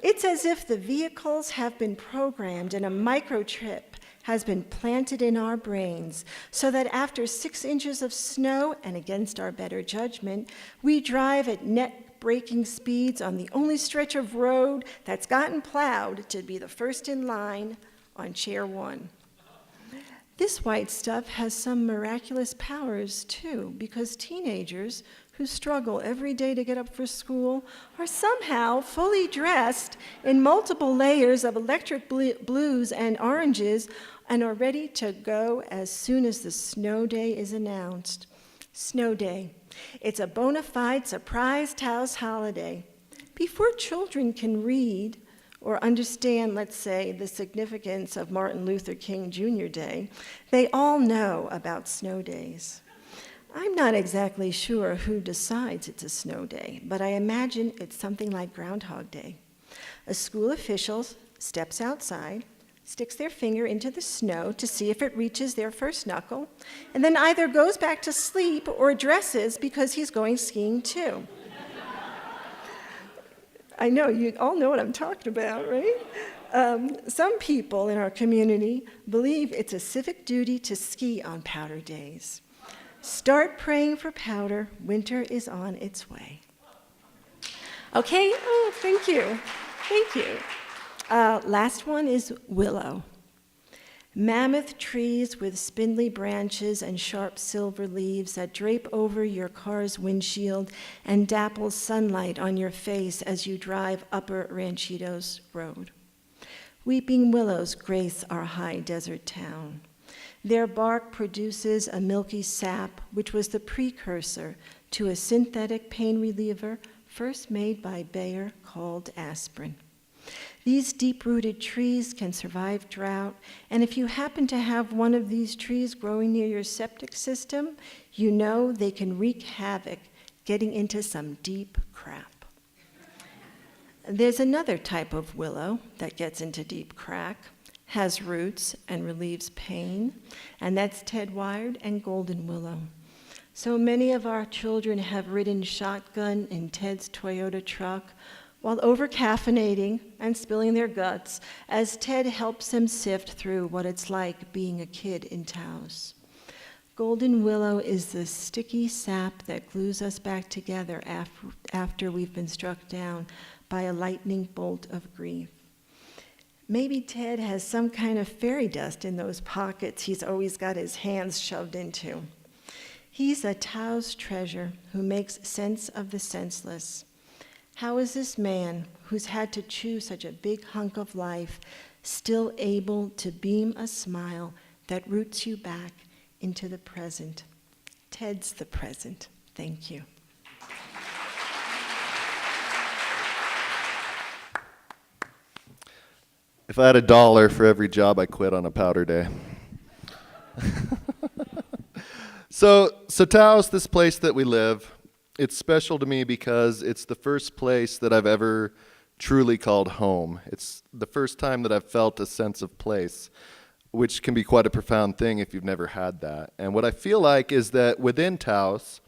It's as if the vehicles have been programmed and a microchip has been planted in our brains so that after 6 inches of snow and against our better judgment, we drive at neck-breaking speeds on the only stretch of road that's gotten plowed to be the first in line on chair 1. This white stuff has some miraculous powers too, because teenagers who struggle every day to get up for school are somehow fully dressed in multiple layers of electric blues and oranges and are ready to go as soon as the snow day is announced. Snow Day. It's a bona fide surprise Taos holiday. Before children can read or understand, let's say, the significance of Martin Luther King Jr. Day, they all know about snow days. I'm not exactly sure who decides it's a snow day, but I imagine it's something like Groundhog Day. A school official steps outside, sticks their finger into the snow to see if it reaches their first knuckle, and then either goes back to sleep or dresses because he's going skiing too. I know, you all know what I'm talking about, right? Some people in our community believe it's a civic duty to ski on powder days. Start praying for powder. Winter is on its way. Okay? Oh, thank you. Thank you. Last one is willow. Mammoth trees with spindly branches and sharp silver leaves that drape over your car's windshield and dapple sunlight on your face as you drive Upper Ranchitos Road. Weeping willows grace our high desert town. Their bark produces a milky sap, which was the precursor to a synthetic pain reliever first made by Bayer called aspirin. These deep-rooted trees can survive drought, and if you happen to have one of these trees growing near your septic system, you know they can wreak havoc, getting into some deep crap. There's another type of willow that gets into deep crack, has roots and relieves pain, and that's Ted Wired and Golden Willow. So many of our children have ridden shotgun in Ted's Toyota truck while over-caffeinating and spilling their guts as Ted helps them sift through what it's like being a kid in Taos. Golden Willow is the sticky sap that glues us back together after we've been struck down by a lightning bolt of grief. Maybe Ted has some kind of fairy dust in those pockets he's always got his hands shoved into. He's a Taos treasure who makes sense of the senseless. How is this man, who's had to chew such a big hunk of life, still able to beam a smile that roots you back into the present? Ted's the present. Thank you. If I had $1 for every job I quit on a powder day. So Taos, this place that we live, it's special to me because it's the first place that I've ever truly called home. It's the first time that I've felt a sense of place, which can be quite a profound thing if you've never had that. And what I feel like is that within Taos,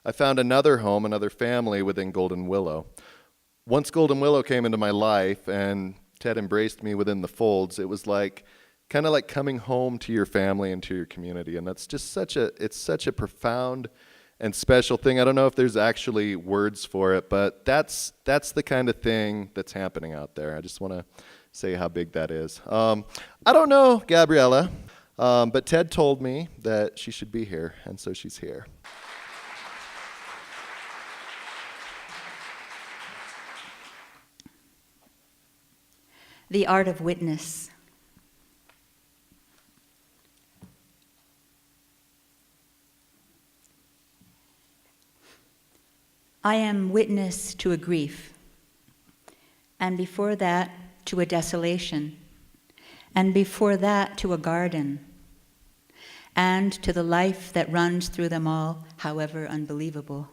I found another home, another family within Golden Willow. Once Golden Willow came into my life and Ted embraced me within the folds, it was like kind of like coming home to your family and to your community. And that's just such a profound and special thing. I don't know if there's actually words for it, but that's the kind of thing that's happening out there. I just want to say how big that is. I don't know Gabriella, but Ted told me that she should be here, and so she's here. The art of witness. I am witness to a grief, and before that, to a desolation, and before that to a garden, and to the life that runs through them all, however unbelievable.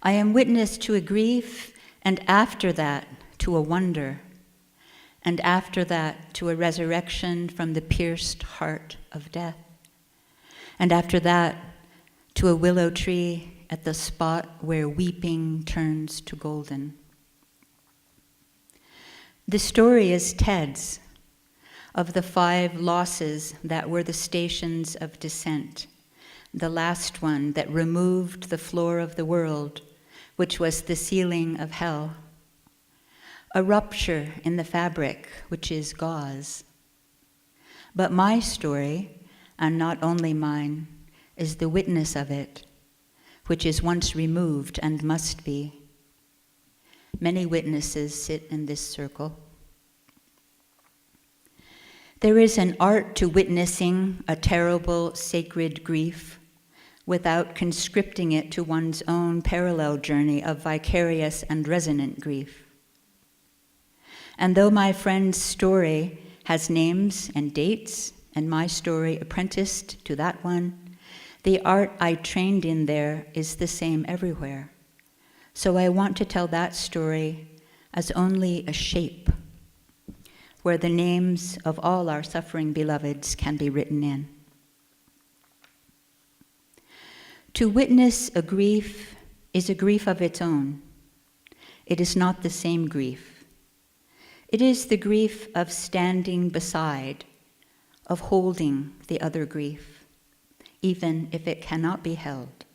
I am witness to a grief, and after that to a wonder, and after that to a resurrection from the pierced heart of death, and after that to a willow tree at the spot where weeping turns to golden. The story is Ted's, of the 5 losses that were the stations of descent, the last one that removed the floor of the world, which was the ceiling of hell, a rupture in the fabric, which is gauze. But my story, and not only mine, is the witness of it, which is once removed and must be. Many witnesses sit in this circle. There is an art to witnessing a terrible, sacred grief without conscripting it to one's own parallel journey of vicarious and resonant grief. And though my friend's story has names and dates, and my story apprenticed to that one, the art I trained in there is the same everywhere. So I want to tell that story as only a shape, where the names of all our suffering beloveds can be written in. To witness a grief is a grief of its own. It is not the same grief. It is the grief of standing beside, of holding the other grief, even if it cannot be held.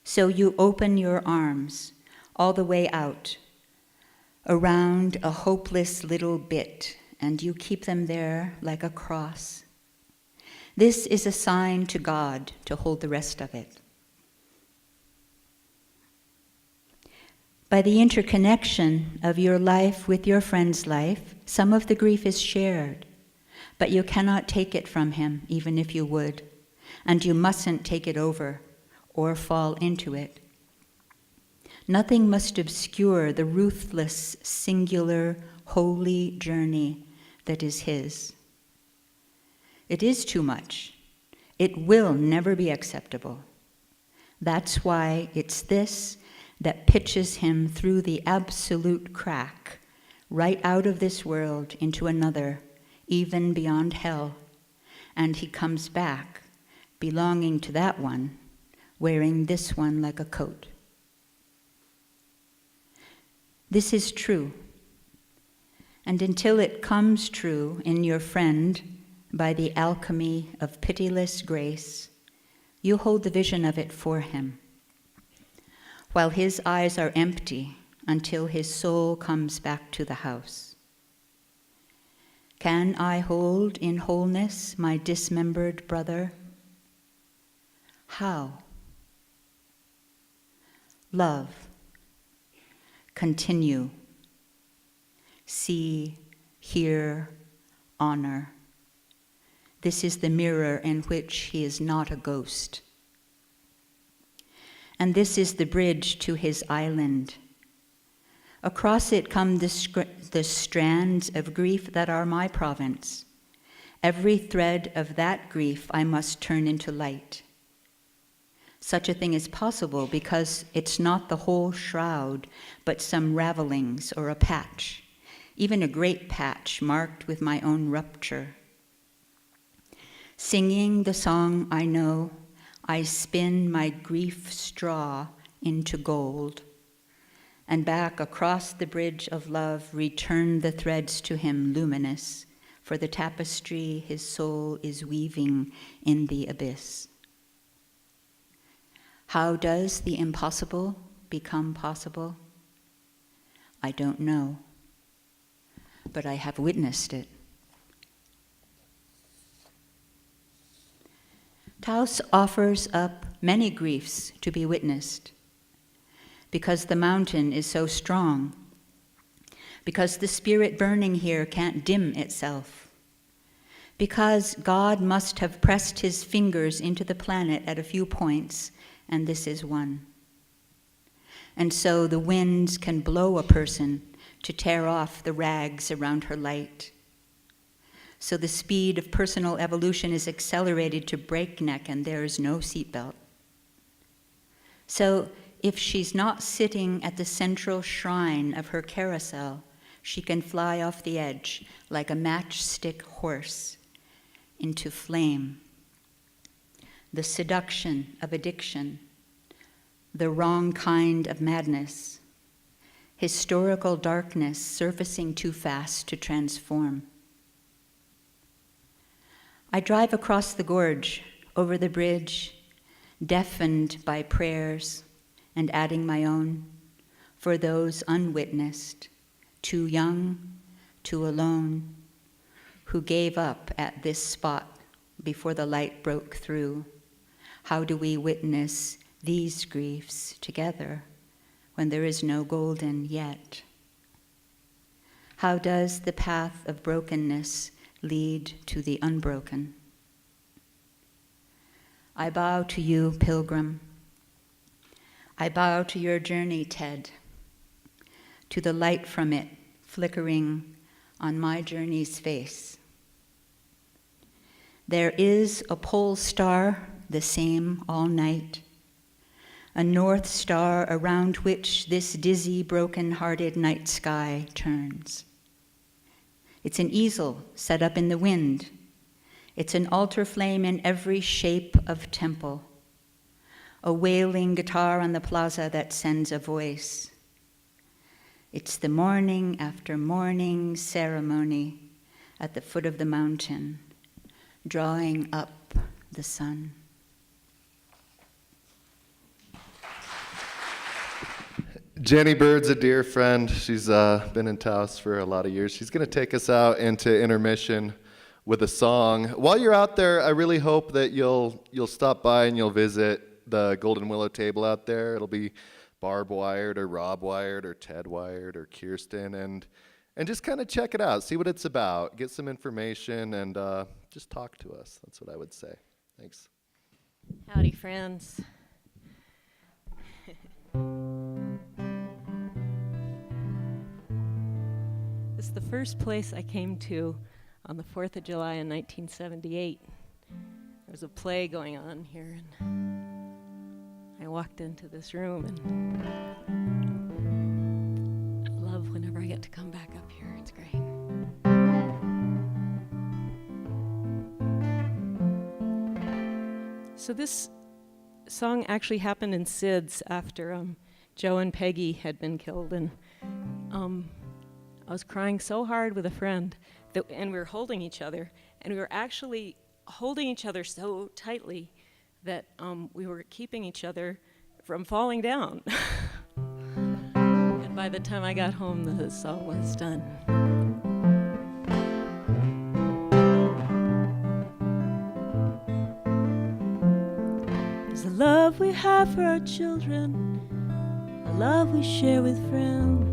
So you open your arms all the way out, around a hopeless little bit, and you keep them there like a cross. This is a sign to God to hold the rest of it. By the interconnection of your life with your friend's life, some of the grief is shared, but you cannot take it from him, even if you would, and you mustn't take it over or fall into it. Nothing must obscure the ruthless, singular, holy journey that is his. It is too much. It will never be acceptable. That's why it's this that pitches him through the absolute crack, right out of this world into another, even beyond hell, and he comes back, belonging to that one, wearing this one like a coat. This is true, and until it comes true in your friend by the alchemy of pitiless grace, you hold the vision of it for him, while his eyes are empty until his soul comes back to the house. Can I hold in wholeness my dismembered brother? How? Love. Continue. See, hear, honor. This is the mirror in which he is not a ghost. And this is the bridge to his island. Across it come the strands of grief that are my province. Every thread of that grief I must turn into light. Such a thing is possible because it's not the whole shroud, but some ravelings or a patch, even a great patch marked with my own rupture. Singing the song I know, I spin my grief straw into gold, and back across the bridge of love return the threads to him luminous, for the tapestry his soul is weaving in the abyss. How does the impossible become possible? I don't know, but I have witnessed it. Taos offers up many griefs to be witnessed, because the mountain is so strong, because the spirit burning here can't dim itself, because God must have pressed his fingers into the planet at a few points, and this is one. And so the winds can blow a person to tear off the rags around her light. So the speed of personal evolution is accelerated to breakneck, and there is no seatbelt. So if she's not sitting at the central shrine of her carousel, she can fly off the edge like a matchstick horse into flame. The seduction of addiction, the wrong kind of madness, historical darkness surfacing too fast to transform. I drive across the gorge, over the bridge, deafened by prayers and adding my own, for those unwitnessed, too young, too alone, who gave up at this spot before the light broke through. How do we witness these griefs together when there is no golden yet? How does the path of brokenness lead to the unbroken? I bow to you, pilgrim. I bow to your journey, Ted, to the light from it flickering on my journey's face. There is a pole star, the same all night, a north star around which this dizzy, broken-hearted night sky turns. It's an easel set up in the wind. It's an altar flame in every shape of temple, a wailing guitar on the plaza that sends a voice. It's the morning after morning ceremony at the foot of the mountain, drawing up the sun. Jenny Bird's a dear friend. She's been in Taos for a lot of years. She's going to take us out into intermission with a song. While you're out there, I really hope that you'll stop by and you'll visit the Golden Willow table out there. It'll be Barb Wired or Rob Wired or Ted Wired or Kirsten, and just kind of check it out, see what it's about, get some information, and just talk to us. That's what I would say. Thanks. Howdy, friends. This is the first place I came to on the 4th of July in 1978. There was a play going on here, and I walked into this room, and I love whenever I get to come back up here. It's great. So this song actually happened in SIDS after Joe and Peggy had been killed, and I was crying so hard with a friend, and we were holding each other, and we were actually holding each other so tightly that we were keeping each other from falling down. And by the time I got home, the song was done. There's a love we have for our children, a love we share with friends,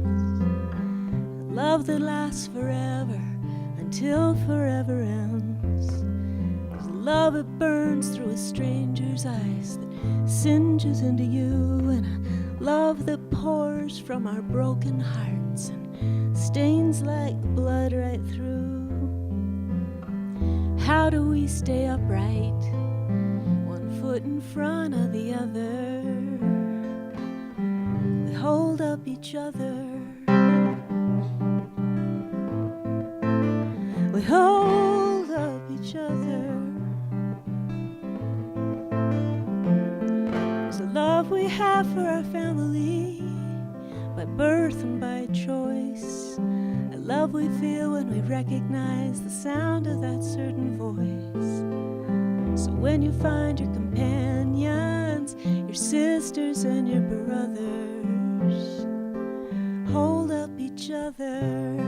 a love that lasts forever until forever ends. There's a love that burns through a stranger's eyes, that singes into you, and a love that pours from our broken hearts and stains like blood right through. How do we stay upright, one foot in front of the other? We hold up each other. We hold up each other. There's a love we have for our family, by birth and by choice. A love we feel when we recognize the sound of that certain voice. So when you find your companions, your sisters and your brothers, hold up each other.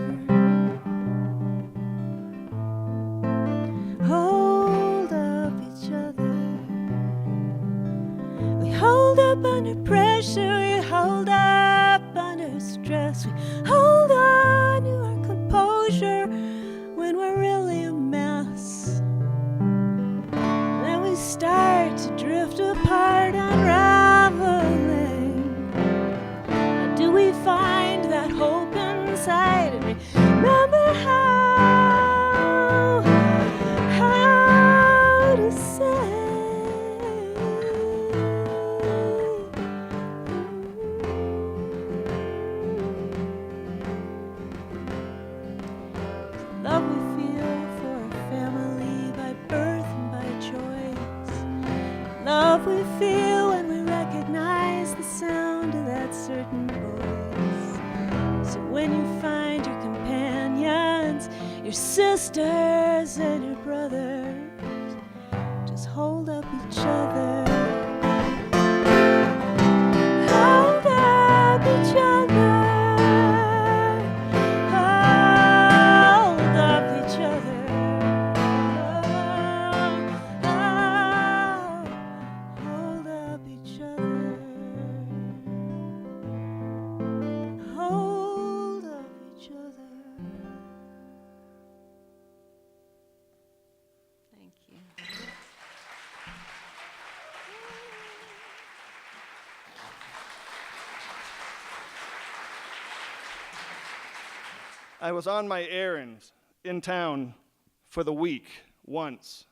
Hold up each other. We hold up under pressure, we hold up under stress, we hold on to our composure when we're really a mess. Then we start to drift apart, unraveling. Do we find that hope inside love we feel when we recognize the sound of that certain voice. So when you find your companions, your sisters and your brothers, just hold up each other. Hold up each other. Hold up each other. Hold up each other. Hold up each other. Thank you. I was on my errands in town for the week once,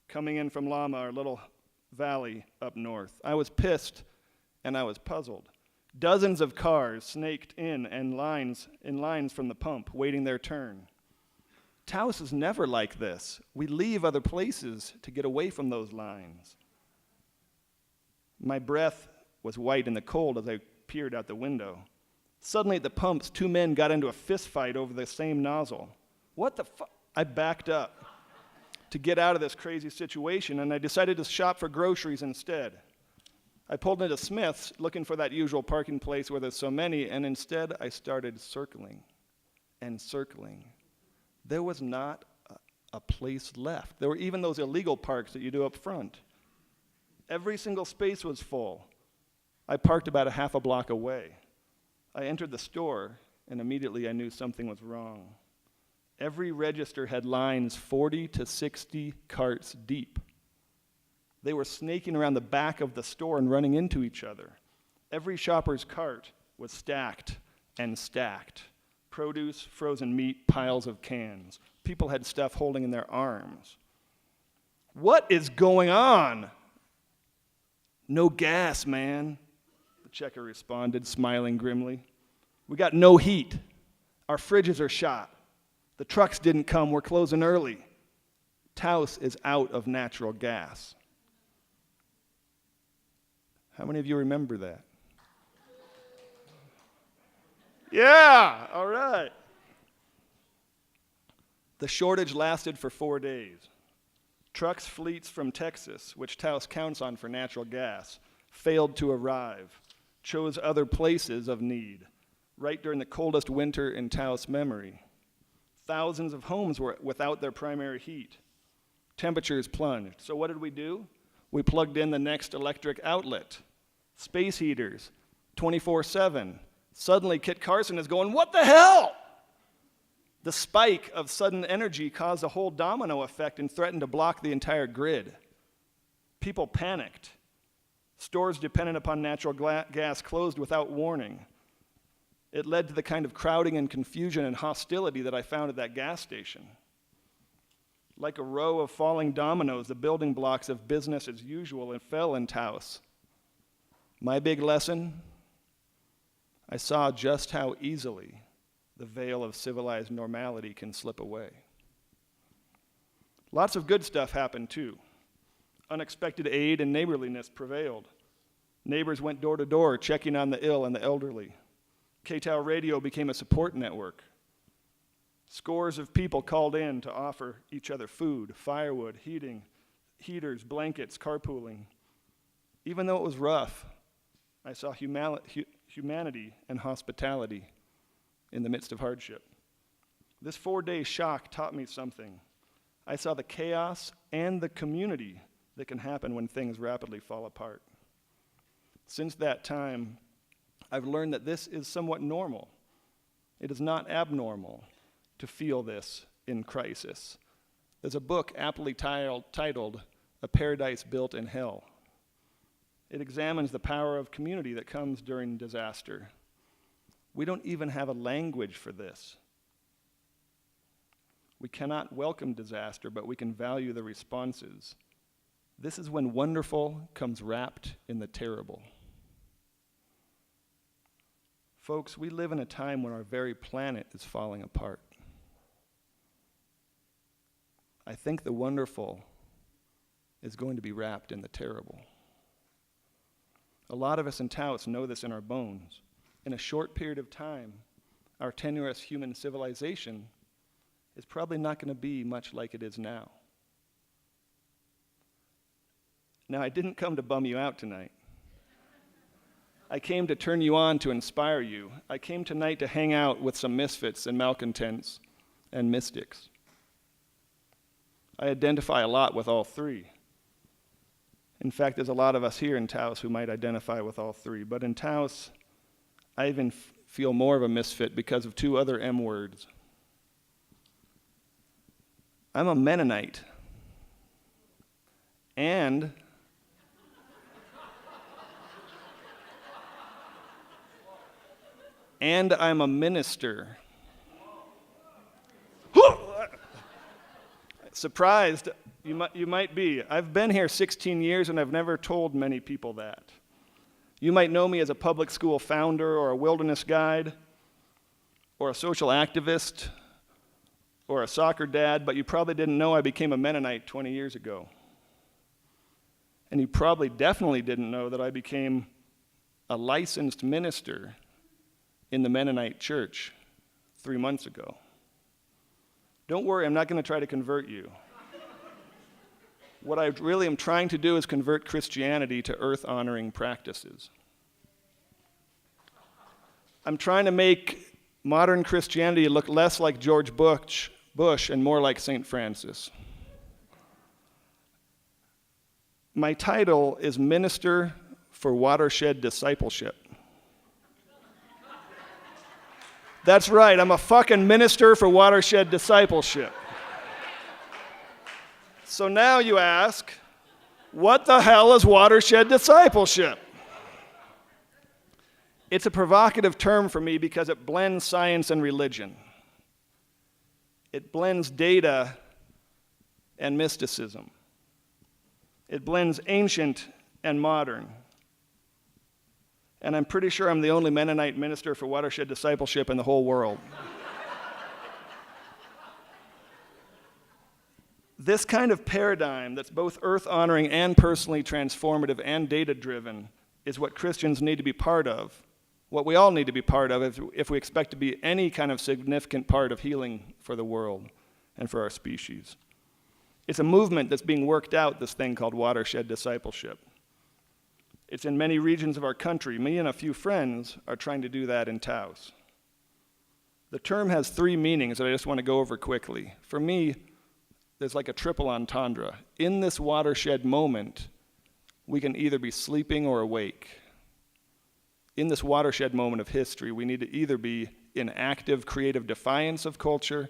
coming in from Lama, our little valley up north. I was pissed and I was puzzled. Dozens of cars snaked in lines from the pump, waiting their turn. Taos is never like this. We leave other places to get away from those lines. My breath was white in the cold as I peered out the window. Suddenly at the pumps, two men got into a fist fight over the same nozzle. What the fuck? I backed up to get out of this crazy situation, and I decided to shop for groceries instead. I pulled into Smith's looking for that usual parking place where there's so many, and instead I started circling and circling. There was not a place left. There were even those illegal parks that you do up front. Every single space was full. I parked about a half a block away. I entered the store, and immediately I knew something was wrong. Every register had lines 40 to 60 carts deep. They were snaking around the back of the store and running into each other. Every shopper's cart was stacked and stacked. Produce, frozen meat, piles of cans. People had stuff holding in their arms. What is going on? No gas, man. The checker responded, smiling grimly. We got no heat. Our fridges are shot. The trucks didn't come. We're closing early. Taos is out of natural gas. How many of you remember that? Yeah, all right. The shortage lasted for 4 days. Trucks fleets from Texas, which Taos counts on for natural gas, failed to arrive, chose other places of need, right during the coldest winter in Taos memory. Thousands of homes were without their primary heat. Temperatures plunged. So what did we do? We plugged in the next electric outlet. Space heaters, 24/7. Suddenly, Kit Carson is going, what the hell? The spike of sudden energy caused a whole domino effect and threatened to block the entire grid. People panicked. Stores dependent upon natural gas closed without warning. It led to the kind of crowding and confusion and hostility that I found at that gas station. Like a row of falling dominoes, the building blocks of business as usual fell in Taos. My big lesson, I saw just how easily the veil of civilized normality can slip away. Lots of good stuff happened too. Unexpected aid and neighborliness prevailed. Neighbors went door to door checking on the ill and the elderly. KTOW Radio became a support network. Scores of people called in to offer each other food, firewood, heaters, blankets, carpooling. Even though it was rough, I saw humanity and hospitality in the midst of hardship. This 4-day shock taught me something. I saw the chaos and the community that can happen when things rapidly fall apart. Since that time, I've learned that this is somewhat normal. It is not abnormal to feel this in crisis. There's a book aptly titled A Paradise Built in Hell. It examines the power of community that comes during disaster. We don't even have a language for this. We cannot welcome disaster, but we can value the responses. This is when wonderful comes wrapped in the terrible. Folks, we live in a time when our very planet is falling apart. I think the wonderful is going to be wrapped in the terrible. A lot of us in Taos know this in our bones. In a short period of time, our tenuous human civilization is probably not going to be much like it is now. Now, I didn't come to bum you out tonight. I came to turn you on to inspire you. I came tonight to hang out with some misfits and malcontents and mystics. I identify a lot with all three. In fact, there's a lot of us here in Taos who might identify with all three. But in Taos, I even feel more of a misfit because of two other M words. I'm a Mennonite. And I'm a minister. Surprised, you might be. I've been here 16 years and I've never told many people that. You might know me as a public school founder or a wilderness guide or a social activist or a soccer dad, but you probably didn't know I became a Mennonite 20 years ago. And you probably definitely didn't know that I became a licensed minister in the Mennonite church 3 months ago. Don't worry, I'm not going to try to convert you. What I really am trying to do is convert Christianity to earth-honoring practices. I'm trying to make modern Christianity look less like George Bush and more like St. Francis. My title is Minister for Watershed Discipleship. That's right, I'm a fucking minister for watershed discipleship. So now you ask, what the hell is watershed discipleship? It's a provocative term for me because it blends science and religion. It blends data and mysticism. It blends ancient and modern. And I'm pretty sure I'm the only Mennonite minister for watershed discipleship in the whole world. This kind of paradigm that's both earth-honoring and personally transformative and data-driven is what Christians need to be part of, what we all need to be part of if we expect to be any kind of significant part of healing for the world and for our species. It's a movement that's being worked out, this thing called watershed discipleship. It's in many regions of our country. Me and a few friends are trying to do that in Taos. The term has three meanings that I just want to go over quickly. For me, there's like a triple entendre. In this watershed moment, we can either be sleeping or awake. In this watershed moment of history, we need to either be in active creative defiance of culture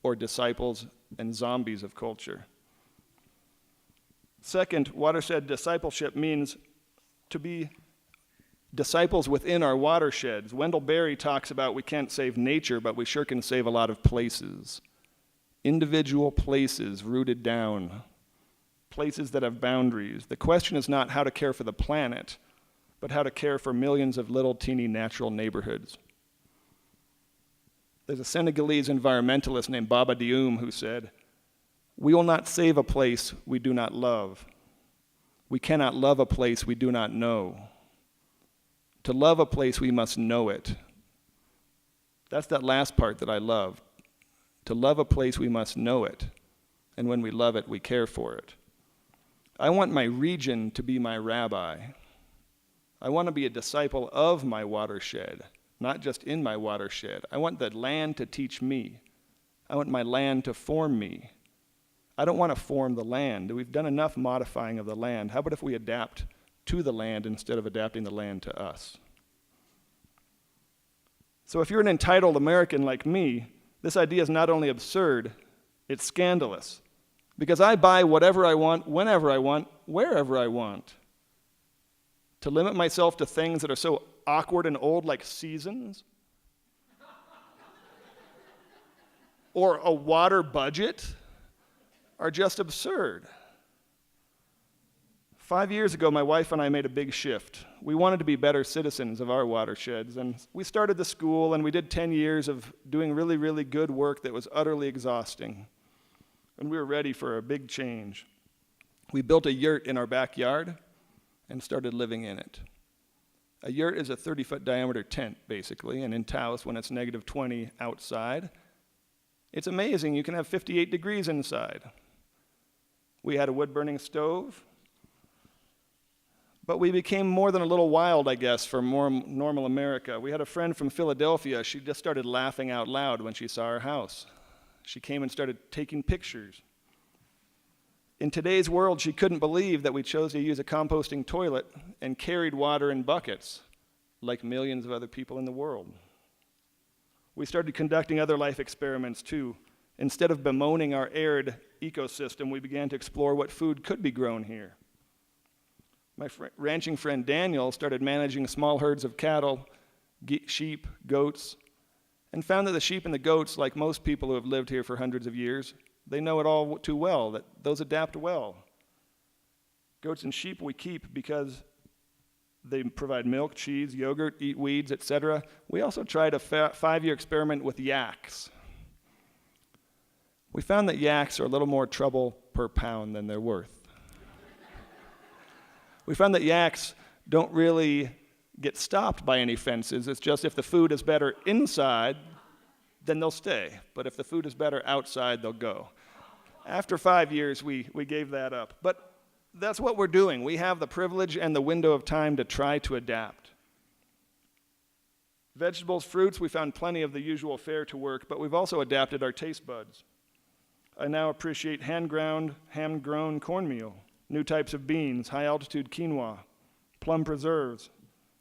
or disciples and zombies of culture. Second, watershed discipleship means to be disciples within our watersheds. Wendell Berry talks about we can't save nature, but we sure can save a lot of places. Individual places rooted down, places that have boundaries. The question is not how to care for the planet, but how to care for millions of little teeny natural neighborhoods. There's a Senegalese environmentalist named Baba Dioum who said, "We will not save a place we do not love. We cannot love a place we do not know. To love a place, we must know it." That's that last part that I love. To love a place, we must know it. And when we love it, we care for it. I want my region to be my rabbi. I want to be a disciple of my watershed, not just in my watershed. I want the land to teach me. I want my land to form me. I don't want to form the land. We've done enough modifying of the land. How about if we adapt to the land instead of adapting the land to us? So if you're an entitled American like me, this idea is not only absurd, it's scandalous. Because I buy whatever I want, whenever I want, wherever I want. To limit myself to things that are so awkward and old like seasons? Or a water budget? Are just absurd. 5 years ago, my wife and I made a big shift. We wanted to be better citizens of our watersheds, and we started the school, and we did 10 years of doing really, really good work that was utterly exhausting. And we were ready for a big change. We built a yurt in our backyard and started living in it. A yurt is a 30-foot diameter tent, basically, and in Taos, when it's negative 20 outside, it's amazing. You can have 58 degrees inside. We had a wood-burning stove, but we became more than a little wild, I guess, for more normal America. We had a friend from Philadelphia. She just started laughing out loud when she saw our house. She came and started taking pictures. In today's world, she couldn't believe that we chose to use a composting toilet and carried water in buckets, like millions of other people in the world. We started conducting other life experiments, too. Instead of bemoaning our arid ecosystem, we began to explore what food could be grown here. My ranching friend Daniel started managing small herds of cattle, sheep, goats, and found that the sheep and the goats, like most people who have lived here for hundreds of years, they know it all too well, that those adapt well. Goats and sheep we keep because they provide milk, cheese, yogurt, eat weeds, etc. We also tried a 5-year experiment with yaks. We found that yaks are a little more trouble per pound than they're worth. We found that yaks don't really get stopped by any fences. It's just if the food is better inside, then they'll stay. But if the food is better outside, they'll go. After 5 years, we gave that up. But that's what we're doing. We have the privilege and the window of time to try to adapt. Vegetables, fruits, we found plenty of the usual fare to work, but we've also adapted our taste buds. I now appreciate hand-grown cornmeal, new types of beans, high-altitude quinoa, plum preserves,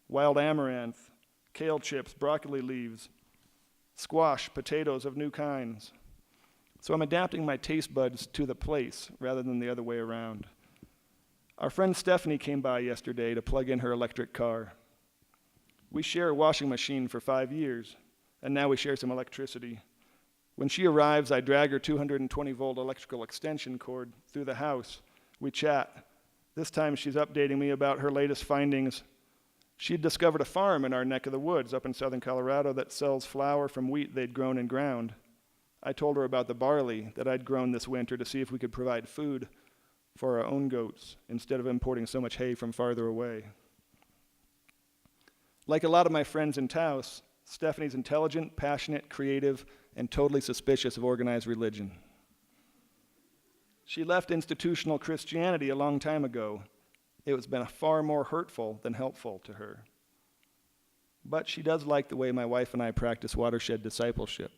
wild amaranth, kale chips, broccoli leaves, squash, potatoes of new kinds. So I'm adapting my taste buds to the place rather than the other way around. Our friend Stephanie came by yesterday to plug in her electric car. We share a washing machine for 5 years, and now we share some electricity. When she arrives, I drag her 220-volt electrical extension cord through the house. We chat. This time she's updating me about her latest findings. She'd discovered a farm in our neck of the woods up in southern Colorado that sells flour from wheat they'd grown and ground. I told her about the barley that I'd grown this winter to see if we could provide food for our own goats instead of importing so much hay from farther away. Like a lot of my friends in Taos, Stephanie's intelligent, passionate, creative, and totally suspicious of organized religion. She left institutional Christianity a long time ago. It has been far more hurtful than helpful to her. But she does like the way my wife and I practice watershed discipleship.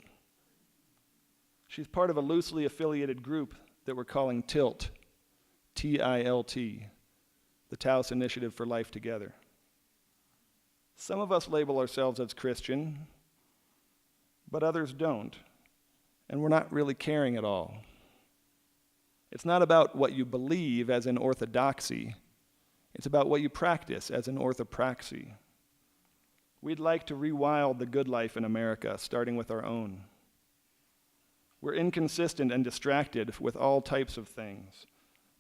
She's part of a loosely affiliated group that we're calling TILT, T-I-L-T, the Taos Initiative for Life Together. Some of us label ourselves as Christian, but others don't, and we're not really caring at all. It's not about what you believe, as in orthodoxy. It's about what you practice, as in orthopraxy. We'd like to rewild the good life in America, starting with our own. We're inconsistent and distracted with all types of things,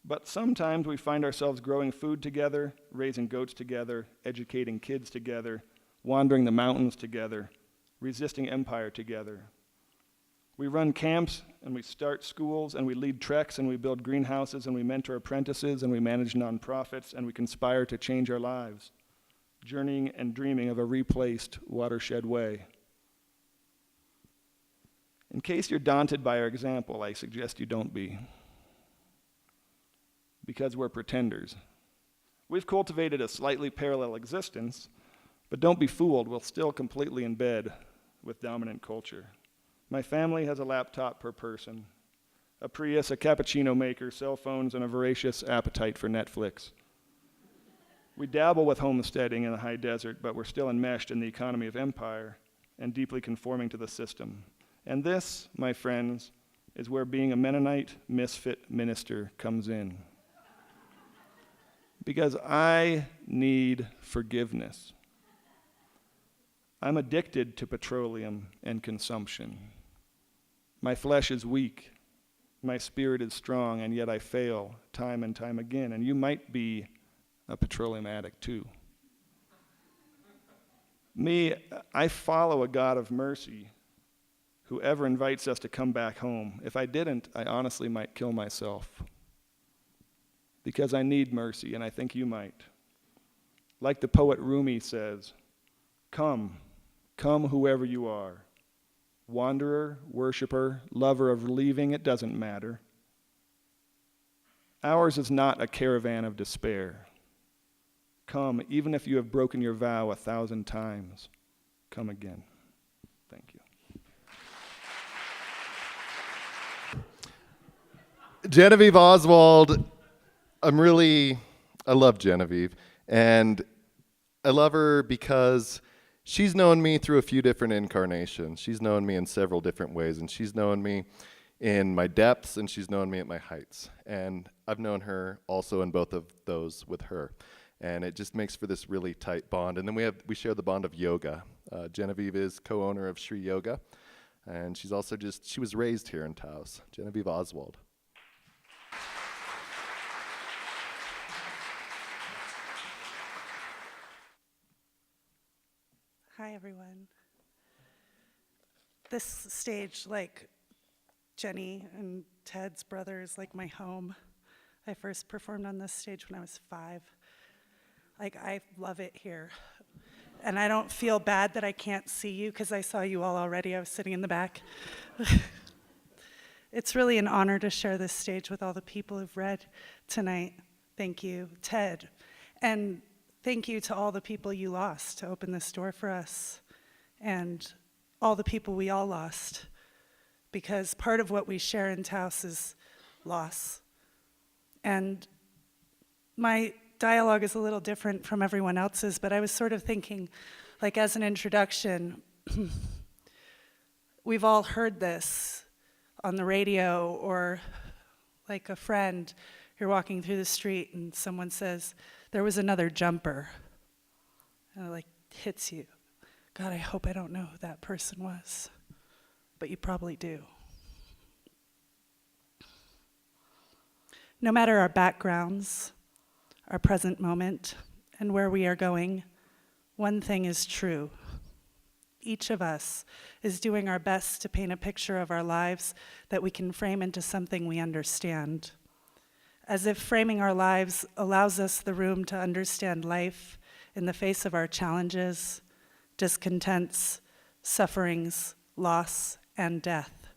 but sometimes we find ourselves growing food together, raising goats together, educating kids together, wandering the mountains together, resisting empire together. We run camps, and we start schools, and we lead treks, and we build greenhouses, and we mentor apprentices, and we manage nonprofits, and we conspire to change our lives, journeying and dreaming of a replaced watershed way. In case you're daunted by our example, I suggest you don't be, because we're pretenders. We've cultivated a slightly parallel existence, but don't be fooled, we're still completely in bed with dominant culture. My family has a laptop per person, a Prius, a cappuccino maker, cell phones, and a voracious appetite for Netflix. We dabble with homesteading in the high desert, but we're still enmeshed in the economy of empire and deeply conforming to the system. And this, my friends, is where being a Mennonite misfit minister comes in. Because I need forgiveness. I'm addicted to petroleum and consumption. My flesh is weak. My spirit is strong, and yet I fail time and time again. And you might be a petroleum addict too. Me, I follow a God of mercy who ever invites us to come back home. If I didn't, I honestly might kill myself. Because I need mercy, and I think you might. Like the poet Rumi says, come, come whoever you are. Wanderer, worshiper, lover of leaving, it doesn't matter. Ours is not a caravan of despair. Come, even if you have broken your vow 1,000 times, come again. Thank you. Genevieve Oswald, I love Genevieve, and I love her because she's known me through a few different incarnations. She's known me in several different ways, and she's known me in my depths, and she's known me at my heights. And I've known her also in both of those with her. And it just makes for this really tight bond. And then we share the bond of yoga. Genevieve is co-owner of Sri Yoga, and she's also she was raised here in Taos. Genevieve Oswald. Hi, everyone. This stage, like Jenny and Ted's brother, is like my home. I first performed on this stage when I was 5. I love it here. And I don't feel bad that I can't see you, because I saw you all already. I was sitting in the back. It's really an honor to share this stage with all the people who've read tonight. Thank you, Ted. And thank you to all the people you lost to open this door for us, and all the people we all lost, because part of what we share in Taos is loss. And my dialogue is a little different from everyone else's, but I was sort of thinking, like as an introduction, we've all heard this on the radio, or like a friend, you're walking through the street and someone says, there was another jumper. And it like hits you. God, I hope I don't know who that person was. But you probably do. No matter our backgrounds, our present moment, and where we are going, one thing is true. Each of us is doing our best to paint a picture of our lives that we can frame into something we understand. As if framing our lives allows us the room to understand life in the face of our challenges, discontents, sufferings, loss, and death.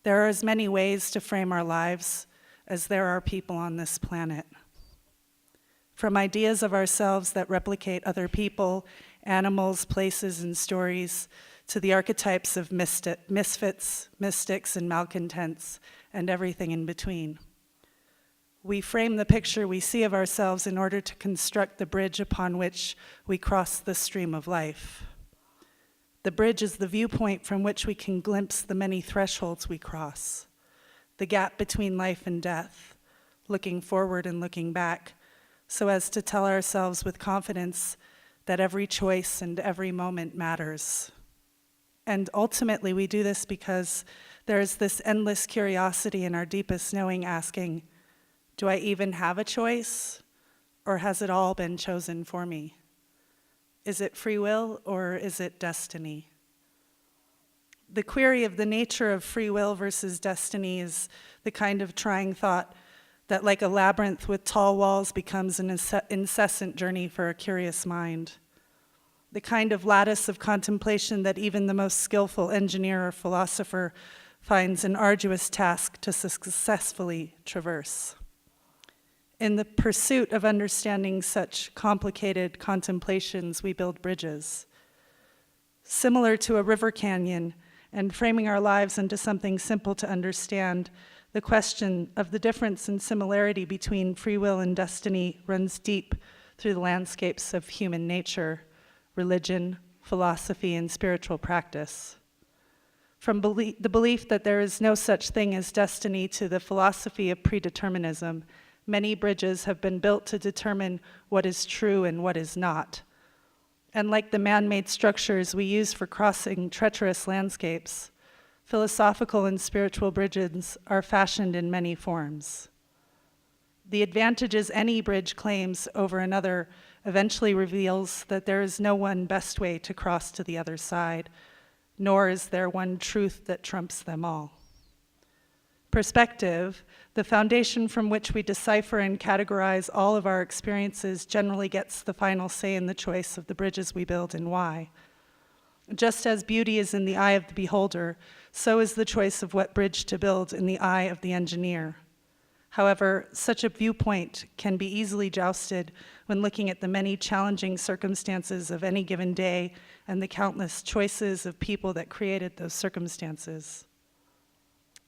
There are as many ways to frame our lives as there are people on this planet. From ideas of ourselves that replicate other people, animals, places, and stories, to the archetypes of misfits, mystics, and malcontents, and everything in between. We frame the picture we see of ourselves in order to construct the bridge upon which we cross the stream of life. The bridge is the viewpoint from which we can glimpse the many thresholds we cross, the gap between life and death, looking forward and looking back, so as to tell ourselves with confidence that every choice and every moment matters. And ultimately, we do this because there is this endless curiosity in our deepest knowing asking, do I even have a choice, or has it all been chosen for me? Is it free will, or is it destiny? The query of the nature of free will versus destiny is the kind of trying thought that, like a labyrinth with tall walls, becomes an incessant journey for a curious mind. The kind of lattice of contemplation that even the most skillful engineer or philosopher finds an arduous task to successfully traverse. In the pursuit of understanding such complicated contemplations, we build bridges. Similar to a river canyon and framing our lives into something simple to understand, the question of the difference and similarity between free will and destiny runs deep through the landscapes of human nature, religion, philosophy, and spiritual practice. From the belief that there is no such thing as destiny to the philosophy of predeterminism, many bridges have been built to determine what is true and what is not. And like the man-made structures we use for crossing treacherous landscapes, philosophical and spiritual bridges are fashioned in many forms. The advantages any bridge claims over another eventually reveals that there is no one best way to cross to the other side, nor is there one truth that trumps them all. Perspective, the foundation from which we decipher and categorize all of our experiences, generally gets the final say in the choice of the bridges we build and why. Just as beauty is in the eye of the beholder, so is the choice of what bridge to build in the eye of the engineer. However, such a viewpoint can be easily jousted when looking at the many challenging circumstances of any given day and the countless choices of people that created those circumstances.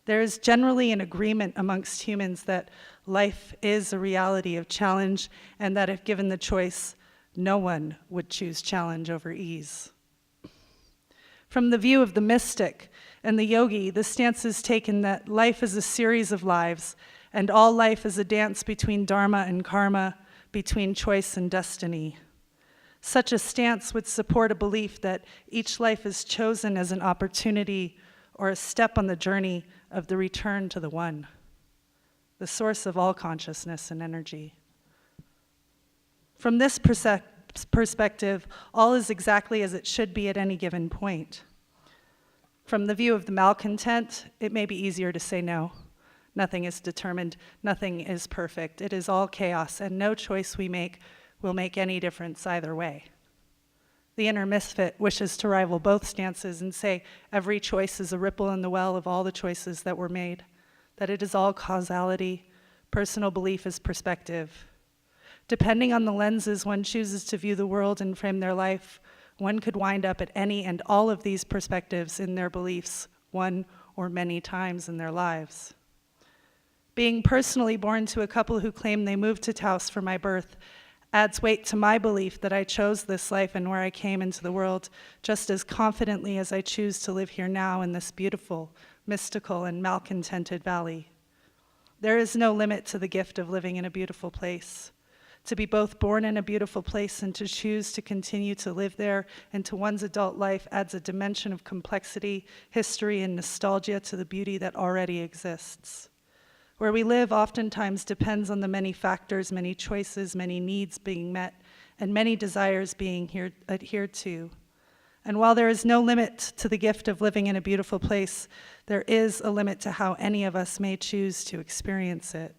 There is generally an agreement amongst humans that life is a reality of challenge, and that if given the choice, no one would choose challenge over ease. From the view of the mystic and the yogi, the stance is taken that life is a series of lives, and all life is a dance between dharma and karma, between choice and destiny. Such a stance would support a belief that each life is chosen as an opportunity or a step on the journey of the return to the one, the source of all consciousness and energy. From this perspective, all is exactly as it should be at any given point. From the view of the malcontent, it may be easier to say no. Nothing is determined, nothing is perfect. It is all chaos, and no choice we make will make any difference either way. The inner misfit wishes to rival both stances and say every choice is a ripple in the well of all the choices that were made, that it is all causality, personal belief is perspective. Depending on the lenses one chooses to view the world and frame their life, one could wind up at any and all of these perspectives in their beliefs, one or many times in their lives. Being personally born to a couple who claim they moved to Taos for my birth adds weight to my belief that I chose this life and where I came into the world just as confidently as I choose to live here now in this beautiful, mystical, and malcontented valley. There is no limit to the gift of living in a beautiful place. To be both born in a beautiful place and to choose to continue to live there into one's adult life adds a dimension of complexity, history, and nostalgia to the beauty that already exists. Where we live oftentimes depends on the many factors, many choices, many needs being met, and many desires being adhered to. And while there is no limit to the gift of living in a beautiful place, there is a limit to how any of us may choose to experience it.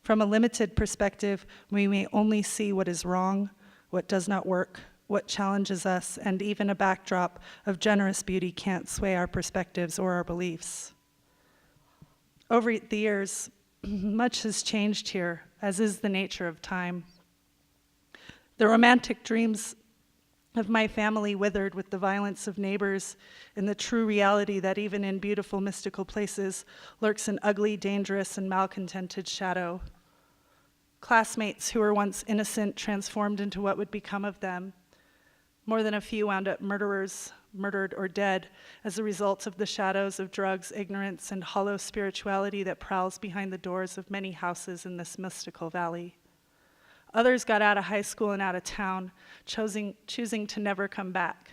From a limited perspective, we may only see what is wrong, what does not work, what challenges us, and even a backdrop of generous beauty can't sway our perspectives or our beliefs. Over the years, much has changed here, as is the nature of time. The romantic dreams of my family withered with the violence of neighbors and the true reality that even in beautiful mystical places lurks an ugly, dangerous, and malcontented shadow. Classmates who were once innocent transformed into what would become of them. More than a few wound up murderers, murdered or dead as a result of the shadows of drugs, ignorance, and hollow spirituality that prowls behind the doors of many houses in this mystical valley. Others got out of high school and out of town, choosing to never come back.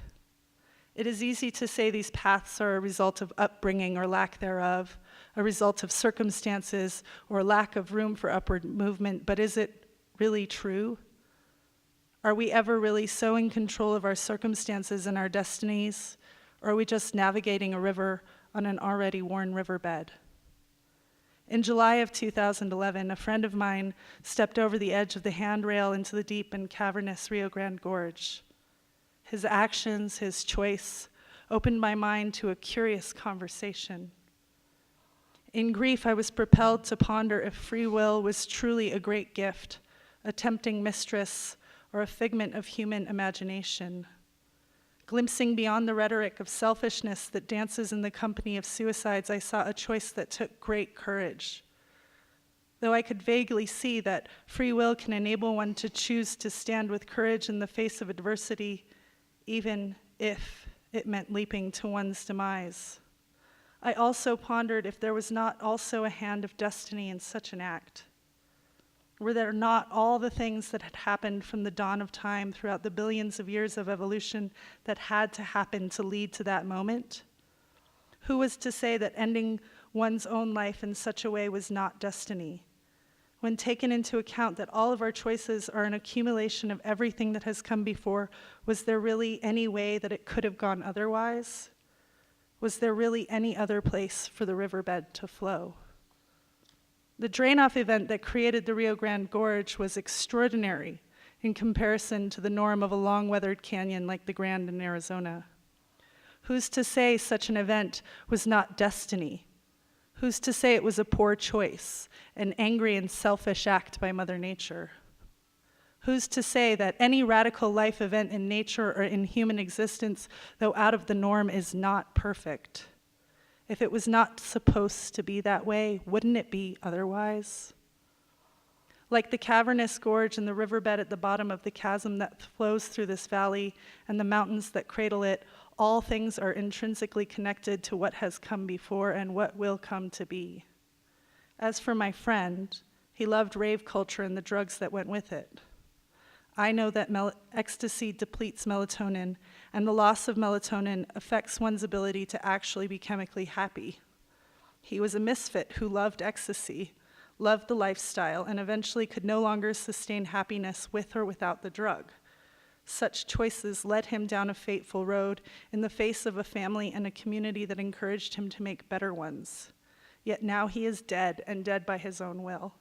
It is easy to say these paths are a result of upbringing or lack thereof, a result of circumstances or lack of room for upward movement, but is it really true? Are we ever really so in control of our circumstances and our destinies, or are we just navigating a river on an already worn riverbed? In July of 2011, a friend of mine stepped over the edge of the handrail into the deep and cavernous Rio Grande Gorge. His actions, his choice, opened my mind to a curious conversation. In grief, I was propelled to ponder if free will was truly a great gift, a tempting mistress, or a figment of human imagination. Glimpsing beyond the rhetoric of selfishness that dances in the company of suicides, I saw a choice that took great courage. Though I could vaguely see that free will can enable one to choose to stand with courage in the face of adversity, even if it meant leaping to one's demise. I also pondered if there was not also a hand of destiny in such an act. Were there not all the things that had happened from the dawn of time throughout the billions of years of evolution that had to happen to lead to that moment? Who was to say that ending one's own life in such a way was not destiny? When taken into account that all of our choices are an accumulation of everything that has come before, was there really any way that it could have gone otherwise? Was there really any other place for the riverbed to flow? The drain-off event that created the Rio Grande Gorge was extraordinary in comparison to the norm of a long-weathered canyon like the Grand in Arizona. Who's to say such an event was not destiny? Who's to say it was a poor choice, an angry and selfish act by Mother Nature? Who's to say that any radical life event in nature or in human existence, though out of the norm, is not perfect? If it was not supposed to be that way, wouldn't it be otherwise? Like the cavernous gorge and the riverbed at the bottom of the chasm that flows through this valley and the mountains that cradle it, all things are intrinsically connected to what has come before and what will come to be. As for my friend, he loved rave culture and the drugs that went with it. I know that ecstasy depletes melatonin, and the loss of melatonin affects one's ability to actually be chemically happy. He was a misfit who loved ecstasy, loved the lifestyle, and eventually could no longer sustain happiness with or without the drug. Such choices led him down a fateful road in the face of a family and a community that encouraged him to make better ones. Yet now he is dead, and dead by his own will.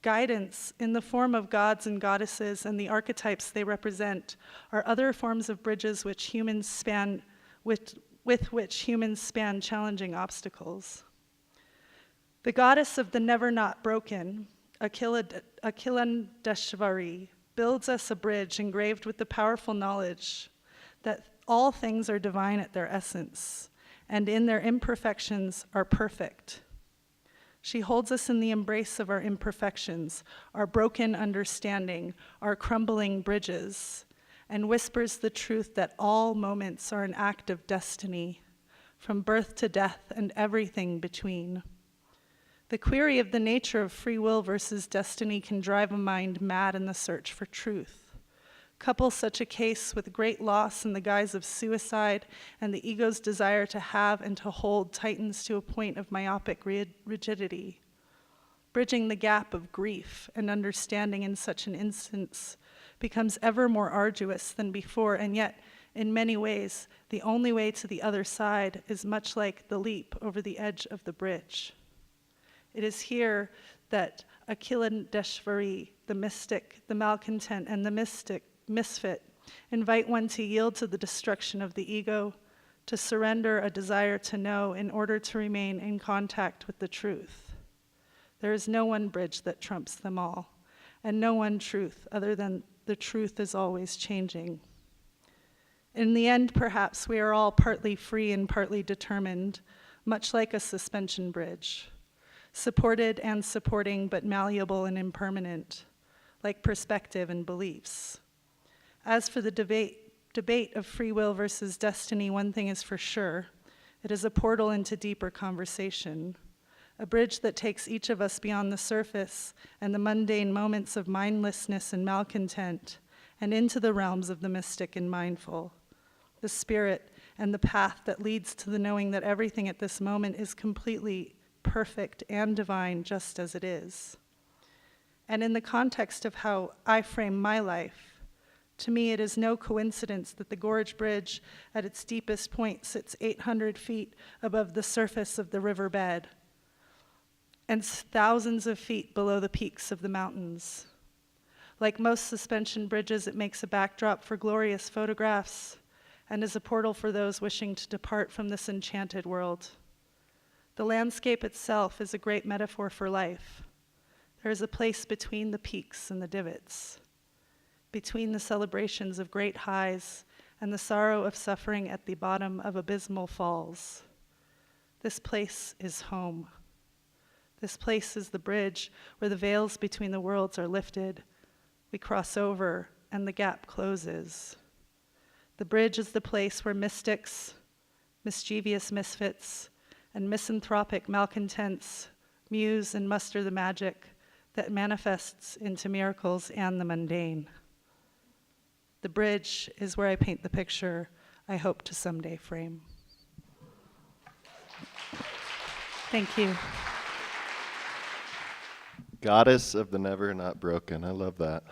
Guidance, in the form of gods and goddesses and the archetypes they represent, are other forms of bridges which humans span, with which humans span challenging obstacles. The goddess of the never not broken, Akilandeshvari, builds us a bridge engraved with the powerful knowledge that all things are divine at their essence, and in their imperfections are perfect. She holds us in the embrace of our imperfections, our broken understanding, our crumbling bridges, and whispers the truth that all moments are an act of destiny, from birth to death and everything between. The query of the nature of free will versus destiny can drive a mind mad in the search for truth. Couple such a case with great loss in the guise of suicide and the ego's desire to have and to hold tightens to a point of myopic rigidity. Bridging the gap of grief and understanding in such an instance becomes ever more arduous than before, and yet, in many ways, the only way to the other side is much like the leap over the edge of the bridge. It is here that Akilandeshvari, the mystic, the malcontent, and the misfit invite one to yield to the destruction of the ego, to surrender a desire to know in order to remain in contact with the truth. There is no one bridge that trumps them all, and no one truth other than the truth is always changing. In the end, perhaps, we are all partly free and partly determined, much like a suspension bridge, supported and supporting but malleable and impermanent, like perspective and beliefs. As for the debate of free will versus destiny, one thing is for sure. It is a portal into deeper conversation, a bridge that takes each of us beyond the surface and the mundane moments of mindlessness and malcontent, and into the realms of the mystic and mindful, the spirit and the path that leads to the knowing that everything at this moment is completely perfect and divine just as it is. And in the context of how I frame my life, to me, it is no coincidence that the Gorge Bridge at its deepest point sits 800 feet above the surface of the riverbed and thousands of feet below the peaks of the mountains. Like most suspension bridges, it makes a backdrop for glorious photographs and is a portal for those wishing to depart from this enchanted world. The landscape itself is a great metaphor for life. There is a place between the peaks and the divots, between the celebrations of great highs and the sorrow of suffering at the bottom of abysmal falls. This place is home. This place is the bridge where the veils between the worlds are lifted. We cross over and the gap closes. The bridge is the place where mystics, mischievous misfits, and misanthropic malcontents muse and muster the magic that manifests into miracles and the mundane. The bridge is where I paint the picture I hope to someday frame. Thank you. Goddess of the never not broken. I love that.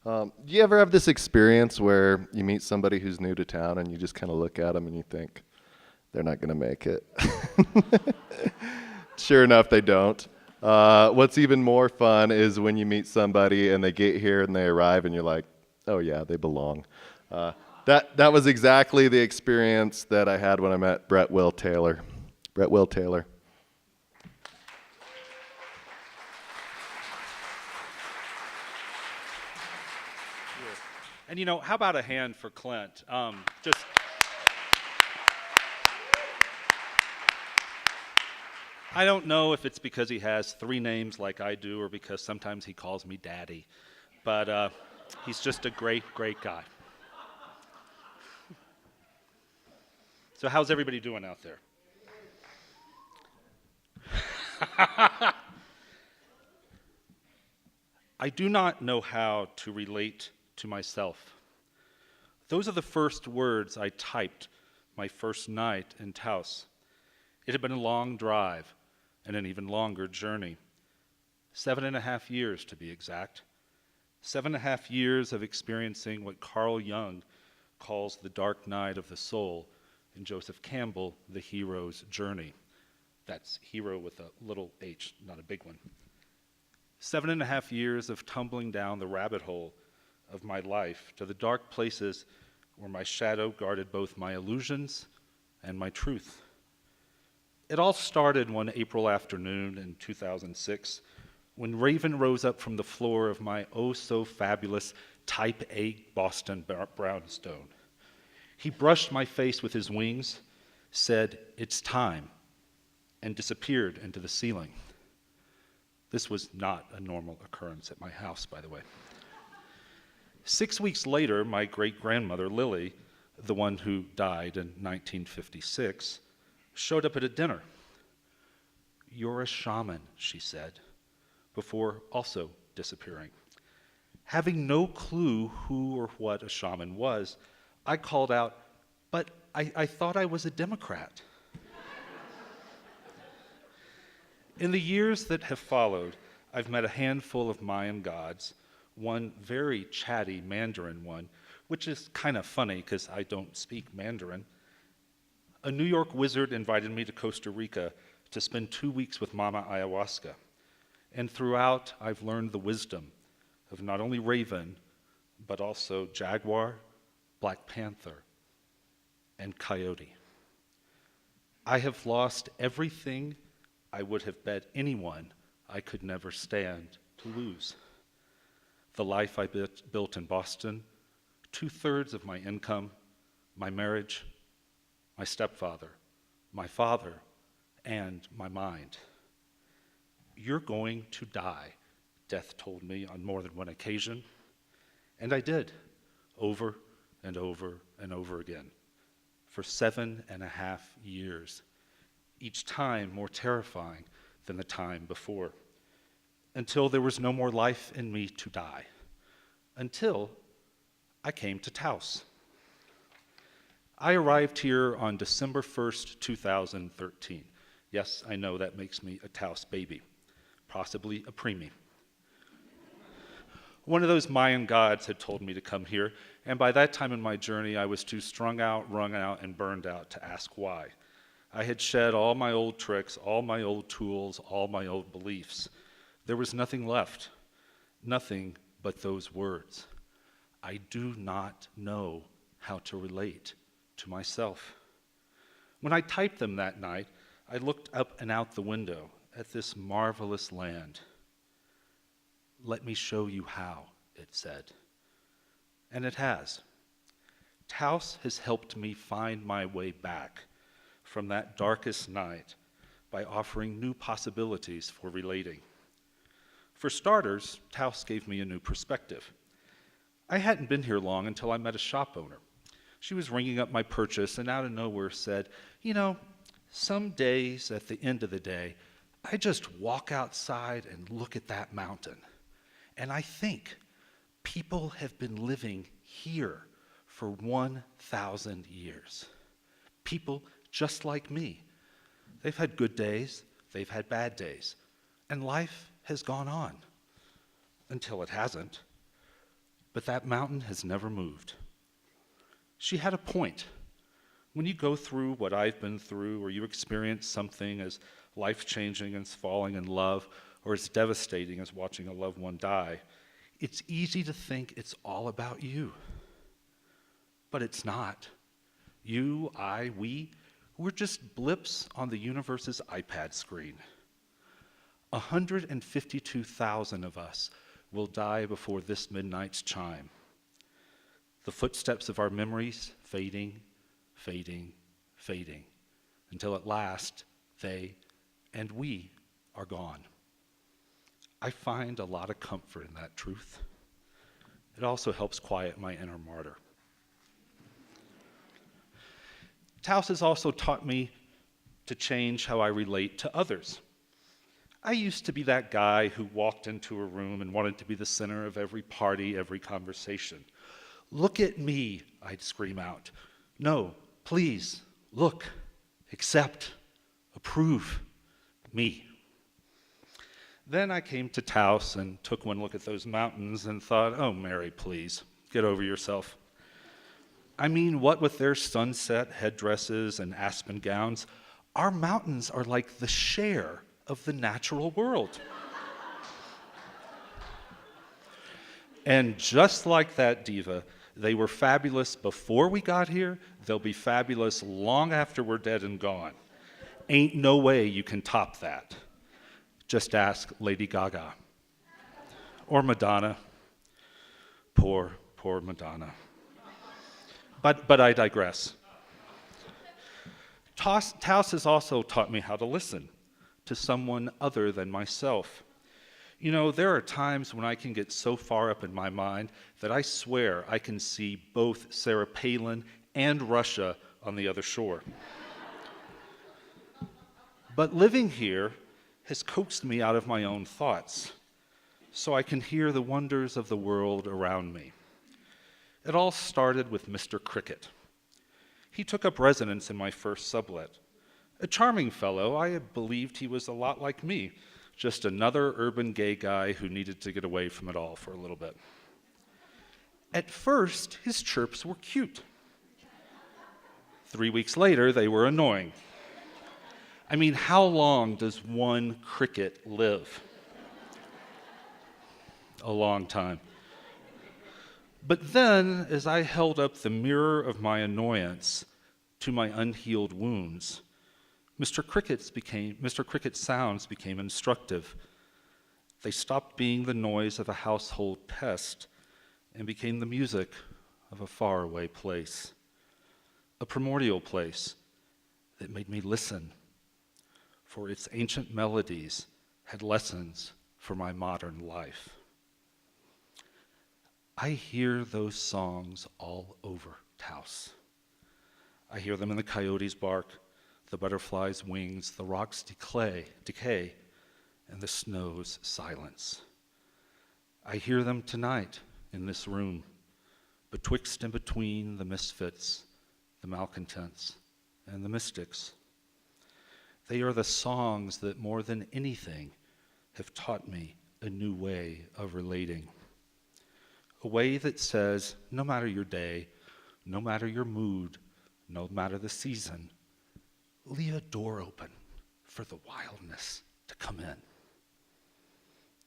Do you ever have this experience where you meet somebody who's new to town and you just kind of look at them and you think, they're not going to make it. Sure enough, they don't. What's even more fun is when you meet somebody and they get here and they arrive and you're like, oh yeah, they belong. That was exactly the experience that I had when I met Brett Will Taylor. Brett Will Taylor. And how about a hand for Clint? I don't know if it's because he has 3 names like I do or because sometimes he calls me Daddy, but he's just a great, great guy. So how's everybody doing out there? I do not know how to relate to myself. Those are the first words I typed my first night in Taos. It had been a long drive and an even longer journey. 7.5 years to be exact. 7.5 years of experiencing what Carl Jung calls the dark night of the soul, and Joseph Campbell, the hero's journey. That's hero with a little h, not a big one. 7.5 years of tumbling down the rabbit hole of my life to the dark places where my shadow guarded both my illusions and my truth. It all started one April afternoon in 2006 when Raven rose up from the floor of my oh-so-fabulous Type A Boston brownstone. He brushed my face with his wings, said, "It's time," and disappeared into the ceiling. This was not a normal occurrence at my house, by the way. 6 weeks later, my great-grandmother, Lily, the one who died in 1956, showed up at a dinner. "You're a shaman," she said, before also disappearing. Having no clue who or what a shaman was, I called out, "But I thought I was a Democrat." In the years that have followed, I've met a handful of Mayan gods, one very chatty Mandarin one, which is kind of funny because I don't speak Mandarin. A New York wizard invited me to Costa Rica to spend 2 weeks with Mama Ayahuasca. And throughout, I've learned the wisdom of not only Raven, but also Jaguar, Black Panther, and Coyote. I have lost everything I would have bet anyone I could never stand to lose. The life I built in Boston, 2/3 of my income, my marriage, my stepfather, my father, and my mind. "You're going to die," death told me on more than one occasion. And I did, over and over and over again, for 7.5 years, each time more terrifying than the time before, until there was no more life in me to die, until I came to Taos. I arrived here on December 1st, 2013. Yes, I know that makes me a Taos baby, possibly a preemie. One of those Mayan gods had told me to come here, and by that time in my journey, I was too strung out, wrung out, and burned out to ask why. I had shed all my old tricks, all my old tools, all my old beliefs. There was nothing left, nothing but those words. I do not know how to relate to myself. When I typed them that night, I looked up and out the window at this marvelous land. "Let me show you how," it said. And it has. Taos has helped me find my way back from that darkest night by offering new possibilities for relating. For starters, Taos gave me a new perspective. I hadn't been here long until I met a shop owner. She was ringing up my purchase and out of nowhere said, "Some days at the end of the day, I just walk outside and look at that mountain. And I think people have been living here for 1,000 years. People just like me. They've had good days, they've had bad days, and life has gone on. Until it hasn't. But that mountain has never moved." She had a point. When you go through what I've been through, or you experience something as life-changing as falling in love, or as devastating as watching a loved one die, it's easy to think it's all about you. But it's not. You, I, we're just blips on the universe's iPad screen. 152,000 of us will die before this midnight's chime. The footsteps of our memories fading, fading, fading, until at last they and we are gone. I find a lot of comfort in that truth. It also helps quiet my inner martyr. Taos has also taught me to change how I relate to others. I used to be that guy who walked into a room and wanted to be the center of every party, every conversation. "Look at me," I'd scream out. "No, please, look, accept, approve me." Then I came to Taos and took one look at those mountains and thought, "Oh, Mary, please, get over yourself." I mean, what with their sunset headdresses and aspen gowns, our mountains are like the Cher of the natural world. And just like that diva, they were fabulous before we got here, they'll be fabulous long after we're dead and gone. Ain't no way you can top that. Just ask Lady Gaga. Or Madonna. Poor Madonna. But I digress. Taos has also taught me how to listen to someone other than myself. You know, there are times when I can get so far up in my mind that I swear I can see both Sarah Palin and Russia on the other shore. But living here has coaxed me out of my own thoughts, so I can hear the wonders of the world around me. It all started with Mr. Cricket. He took up residence in my first sublet. A charming fellow, I believed he was a lot like me, just another urban gay guy who needed to get away from it all for a little bit. At first, his chirps were cute. 3 weeks later, they were annoying. I mean, how long does one cricket live? A long time. But then, as I held up the mirror of my annoyance to my unhealed wounds, Mr. Cricket's sounds became instructive. They stopped being the noise of a household pest and became the music of a faraway place, a primordial place that made me listen, for its ancient melodies had lessons for my modern life. I hear those songs all over Taos. I hear them in the coyote's bark, the butterfly's wings, the rock's decay, and the snow's silence. I hear them tonight in this room, betwixt and between the Misfits, the Malcontents, and the Mystics. They are the songs that more than anything have taught me a new way of relating. A way that says, no matter your day, no matter your mood, no matter the season, leave a door open for the wildness to come in,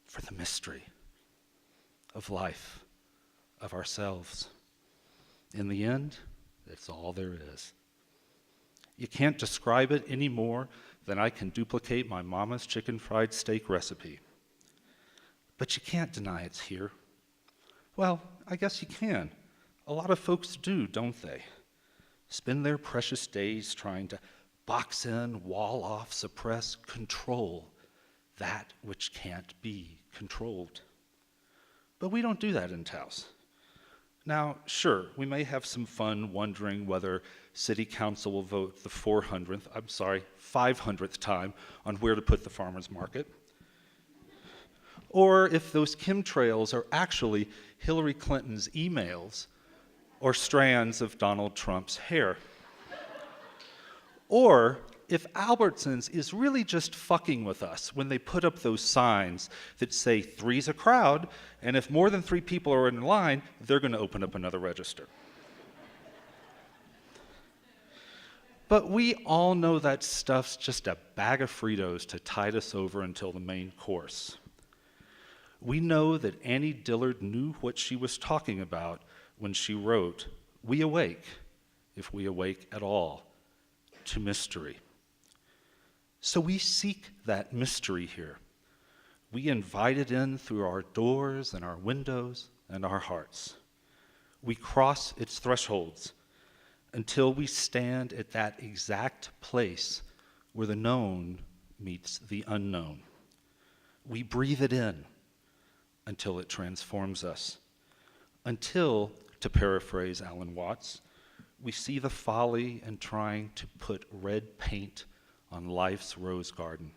for the mystery of life, of ourselves. In the end, it's all there is. You can't describe it any more than I can duplicate my mama's chicken fried steak recipe. But you can't deny it's here. Well, I guess you can. A lot of folks do, don't they? Spend their precious days trying to box in, wall off, suppress, control that which can't be controlled. But we don't do that in Taos. Now, sure, we may have some fun wondering whether City Council will vote the 500th time on where to put the farmer's market. Or if those chemtrails are actually Hillary Clinton's emails or strands of Donald Trump's hair. Or if Albertsons is really just fucking with us when they put up those signs that say 3's a crowd, and if more than 3 people are in line, they're going to open up another register. But we all know that stuff's just a bag of Fritos to tide us over until the main course. We know that Annie Dillard knew what she was talking about when she wrote, "We awake, if we awake at all, to mystery." So we seek that mystery here. We invite it in through our doors and our windows and our hearts. We cross its thresholds until we stand at that exact place where the known meets the unknown. We breathe it in until it transforms us. Until, to paraphrase Alan Watts, we see the folly in trying to put red paint on life's rose garden.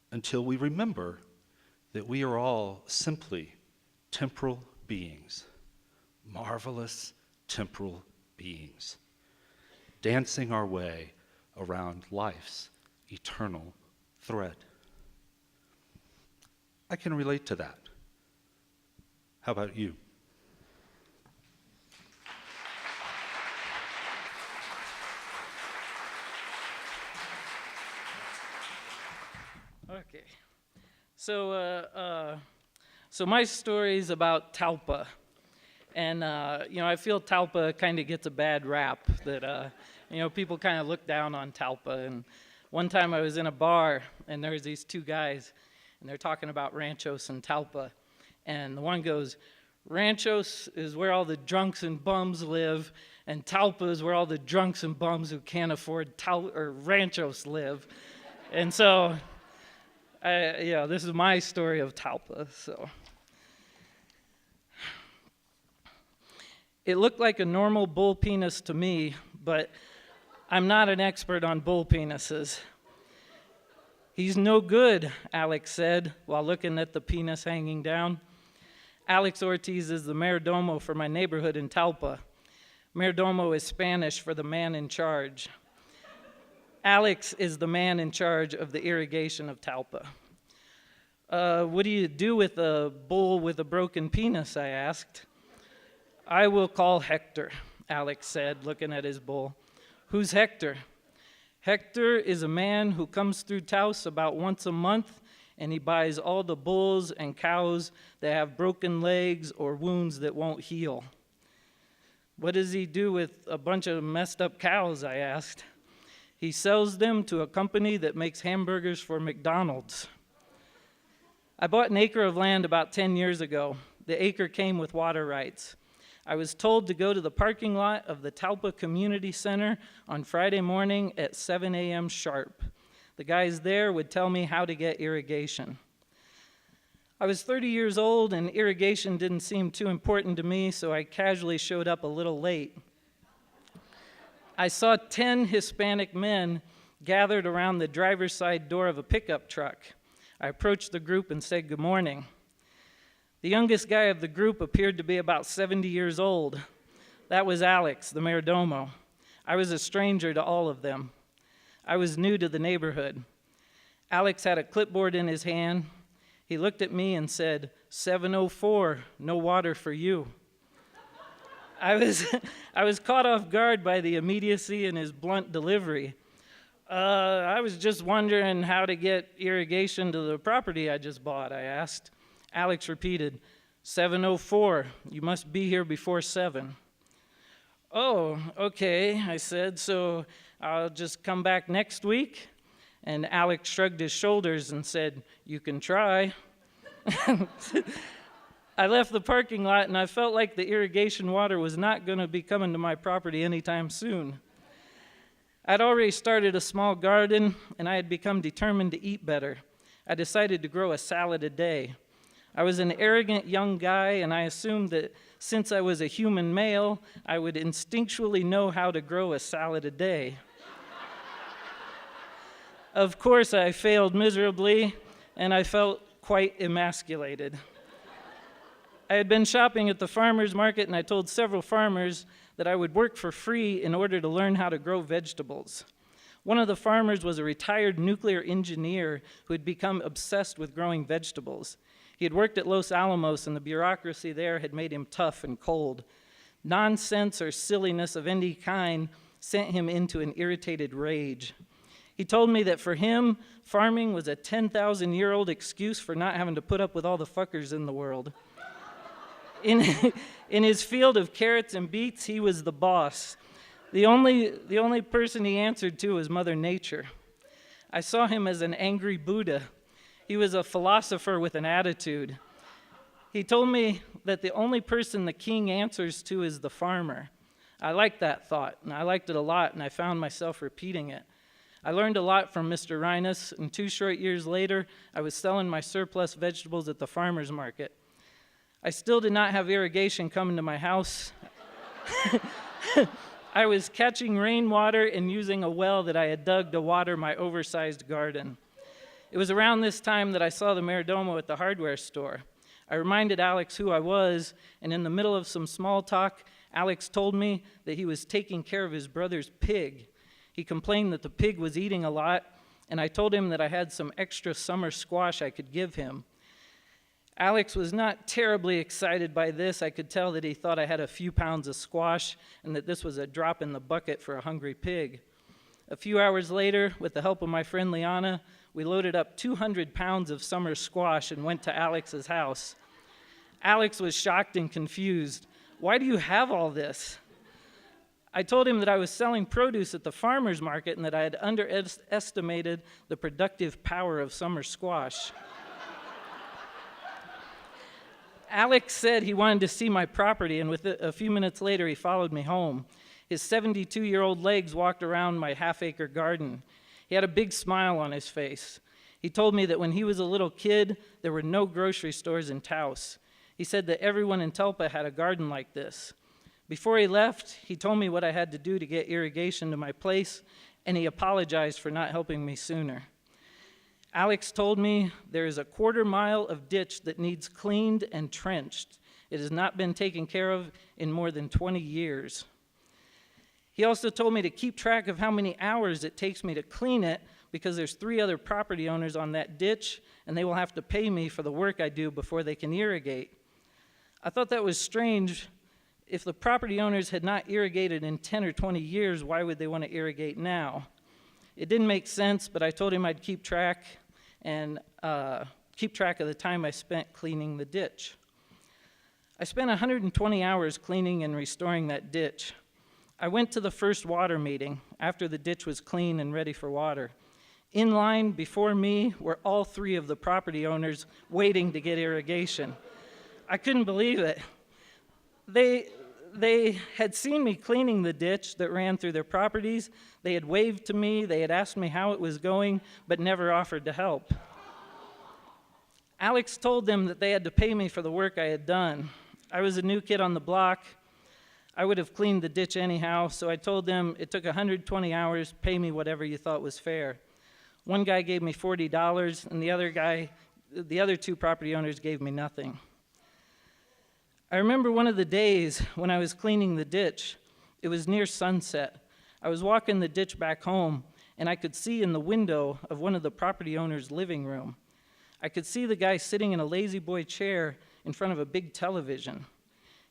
Until we remember that we are all simply temporal beings, marvelous temporal beings, dancing our way around life's eternal thread. I can relate to that. How about you? Okay, so my story is about Talpa, and I feel Talpa kind of gets a bad rap. That people kind of look down on Talpa. And one time I was in a bar, and there was these two guys, and they're talking about Ranchos and Talpa, and the one goes, "Ranchos is where all the drunks and bums live, and Talpa is where all the drunks and bums who can't afford Ranchos live," and so. This is my story of Talpa. So, it looked like a normal bull penis to me, but I'm not an expert on bull penises. "He's no good," Alex said while looking at the penis hanging down. Alex Ortiz is the mayordomo for my neighborhood in Talpa. Mayordomo is Spanish for the man in charge. Alex is the man in charge of the irrigation of Talpa. What do you do with a bull with a broken penis?" I asked. "I will call Hector," Alex said, looking at his bull. "Who's Hector?" "Hector is a man who comes through Taos about once a month, and he buys all the bulls and cows that have broken legs or wounds that won't heal." "What does he do with a bunch of messed up cows?" I asked. "He sells them to a company that makes hamburgers for McDonald's." I bought an acre of land about 10 years ago. The acre came with water rights. I was told to go to the parking lot of the Talpa Community Center on Friday morning at 7 a.m. sharp. The guys there would tell me how to get irrigation. I was 30 years old, and irrigation didn't seem too important to me, so I casually showed up a little late. I saw 10 Hispanic men gathered around the driver's side door of a pickup truck. I approached the group and said good morning. The youngest guy of the group appeared to be about 70 years old. That was Alex, the mayordomo. I was a stranger to all of them. I was new to the neighborhood. Alex had a clipboard in his hand. He looked at me and said, "704, no water for you." I was caught off guard by the immediacy in his blunt delivery. I was just wondering how to get irrigation to the property I just bought," I asked. Alex repeated, 7:04, you must be here before 7. "Oh, okay," I said, "so I'll just come back next week?" And Alex shrugged his shoulders and said, "You can try." I left the parking lot, and I felt like the irrigation water was not going to be coming to my property anytime soon. I'd already started a small garden, and I had become determined to eat better. I decided to grow a salad a day. I was an arrogant young guy, and I assumed that since I was a human male, I would instinctually know how to grow a salad a day. Of course, I failed miserably, and I felt quite emasculated. I had been shopping at the farmer's market, and I told several farmers that I would work for free in order to learn how to grow vegetables. One of the farmers was a retired nuclear engineer who had become obsessed with growing vegetables. He had worked at Los Alamos, and the bureaucracy there had made him tough and cold. Nonsense or silliness of any kind sent him into an irritated rage. He told me that for him, farming was a 10,000-year-old excuse for not having to put up with all the fuckers in the world. In his field of carrots and beets, he was the boss. The only person he answered to was Mother Nature. I saw him as an angry Buddha. He was a philosopher with an attitude. He told me that the only person the king answers to is the farmer. I liked that thought, and I liked it a lot, and I found myself repeating it. I learned a lot from Mr. Reines, and 2 short years later, I was selling my surplus vegetables at the farmer's market. I still did not have irrigation coming to my house. I was catching rainwater and using a well that I had dug to water my oversized garden. It was around this time that I saw the Mayordomo at the hardware store. I reminded Alex who I was, and in the middle of some small talk, Alex told me that he was taking care of his brother's pig. He complained that the pig was eating a lot, and I told him that I had some extra summer squash I could give him. Alex was not terribly excited by this. I could tell that he thought I had a few pounds of squash and that this was a drop in the bucket for a hungry pig. A few hours later, with the help of my friend Liana, we loaded up 200 pounds of summer squash and went to Alex's house. Alex was shocked and confused. "Why do you have all this?" I told him that I was selling produce at the farmer's market and that I had underestimated the productive power of summer squash. Alex said he wanted to see my property, and a few minutes later, he followed me home. His 72-year-old legs walked around my half-acre garden. He had a big smile on his face. He told me that when he was a little kid, there were no grocery stores in Taos. He said that everyone in Telpa had a garden like this. Before he left, he told me what I had to do to get irrigation to my place, and he apologized for not helping me sooner. Alex told me there is a 1/4 mile of ditch that needs cleaned and trenched. It has not been taken care of in more than 20 years. He also told me to keep track of how many hours it takes me to clean it because there's 3 other property owners on that ditch, and they will have to pay me for the work I do before they can irrigate. I thought that was strange. If the property owners had not irrigated in 10 or 20 years, why would they want to irrigate now? It didn't make sense, but I told him I'd keep track of the time I spent cleaning the ditch. I spent 120 hours cleaning and restoring that ditch. I went to the first water meeting after the ditch was clean and ready for water. In line before me were all 3 of the property owners waiting to get irrigation. I couldn't believe it. They had seen me cleaning the ditch that ran through their properties. They had waved to me. They had asked me how it was going, but never offered to help. Alex told them that they had to pay me for the work I had done. I was a new kid on the block. I would have cleaned the ditch anyhow, so I told them it took 120 hours, pay me whatever you thought was fair. One guy gave me $40, and the other 2 property owners gave me nothing. I remember one of the days when I was cleaning the ditch. It was near sunset. I was walking the ditch back home, and I could see in the window of one of the property owners' living room. I could see the guy sitting in a lazy boy chair in front of a big television.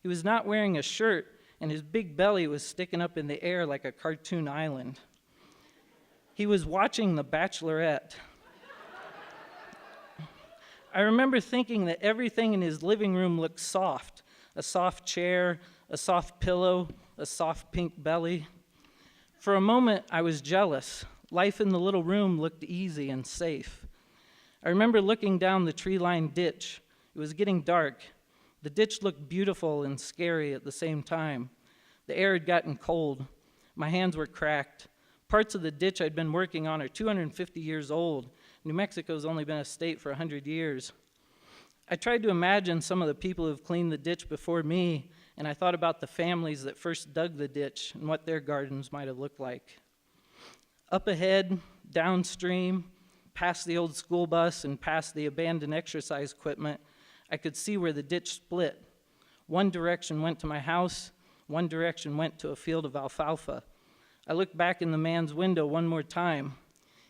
He was not wearing a shirt, and his big belly was sticking up in the air like a cartoon island. He was watching The Bachelorette. I remember thinking that everything in his living room looked soft. A soft chair, a soft pillow, a soft pink belly. For a moment, I was jealous. Life in the little room looked easy and safe. I remember looking down the tree-lined ditch. It was getting dark. The ditch looked beautiful and scary at the same time. The air had gotten cold. My hands were cracked. Parts of the ditch I'd been working on are 250 years old. New Mexico's only been a state for 100 years. I tried to imagine some of the people who've cleaned the ditch before me, and I thought about the families that first dug the ditch and what their gardens might have looked like. Up ahead, downstream, past the old school bus and past the abandoned exercise equipment, I could see where the ditch split. One direction went to my house, one direction went to a field of alfalfa. I looked back in the man's window one more time.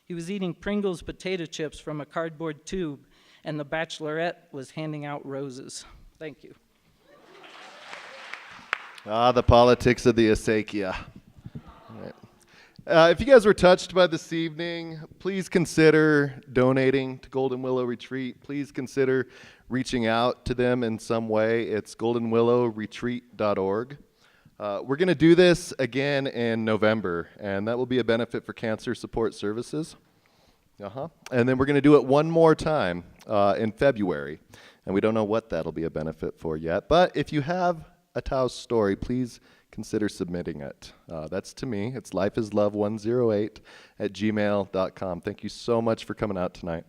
He was eating Pringles potato chips from a cardboard tube, and the Bachelorette was handing out roses. Thank you. The politics of the acequia. All right. If you guys were touched by this evening, please consider donating to Golden Willow Retreat. Please consider reaching out to them in some way. It's goldenwillowretreat.org. We're going to do this again in November, and that will be a benefit for cancer support services. And then we're going to do it one more time in February, and we don't know what that'll be a benefit for yet. But if you have a Taos story, please consider submitting it. That's to me. It's lifeislove108@gmail.com. Thank you so much for coming out tonight.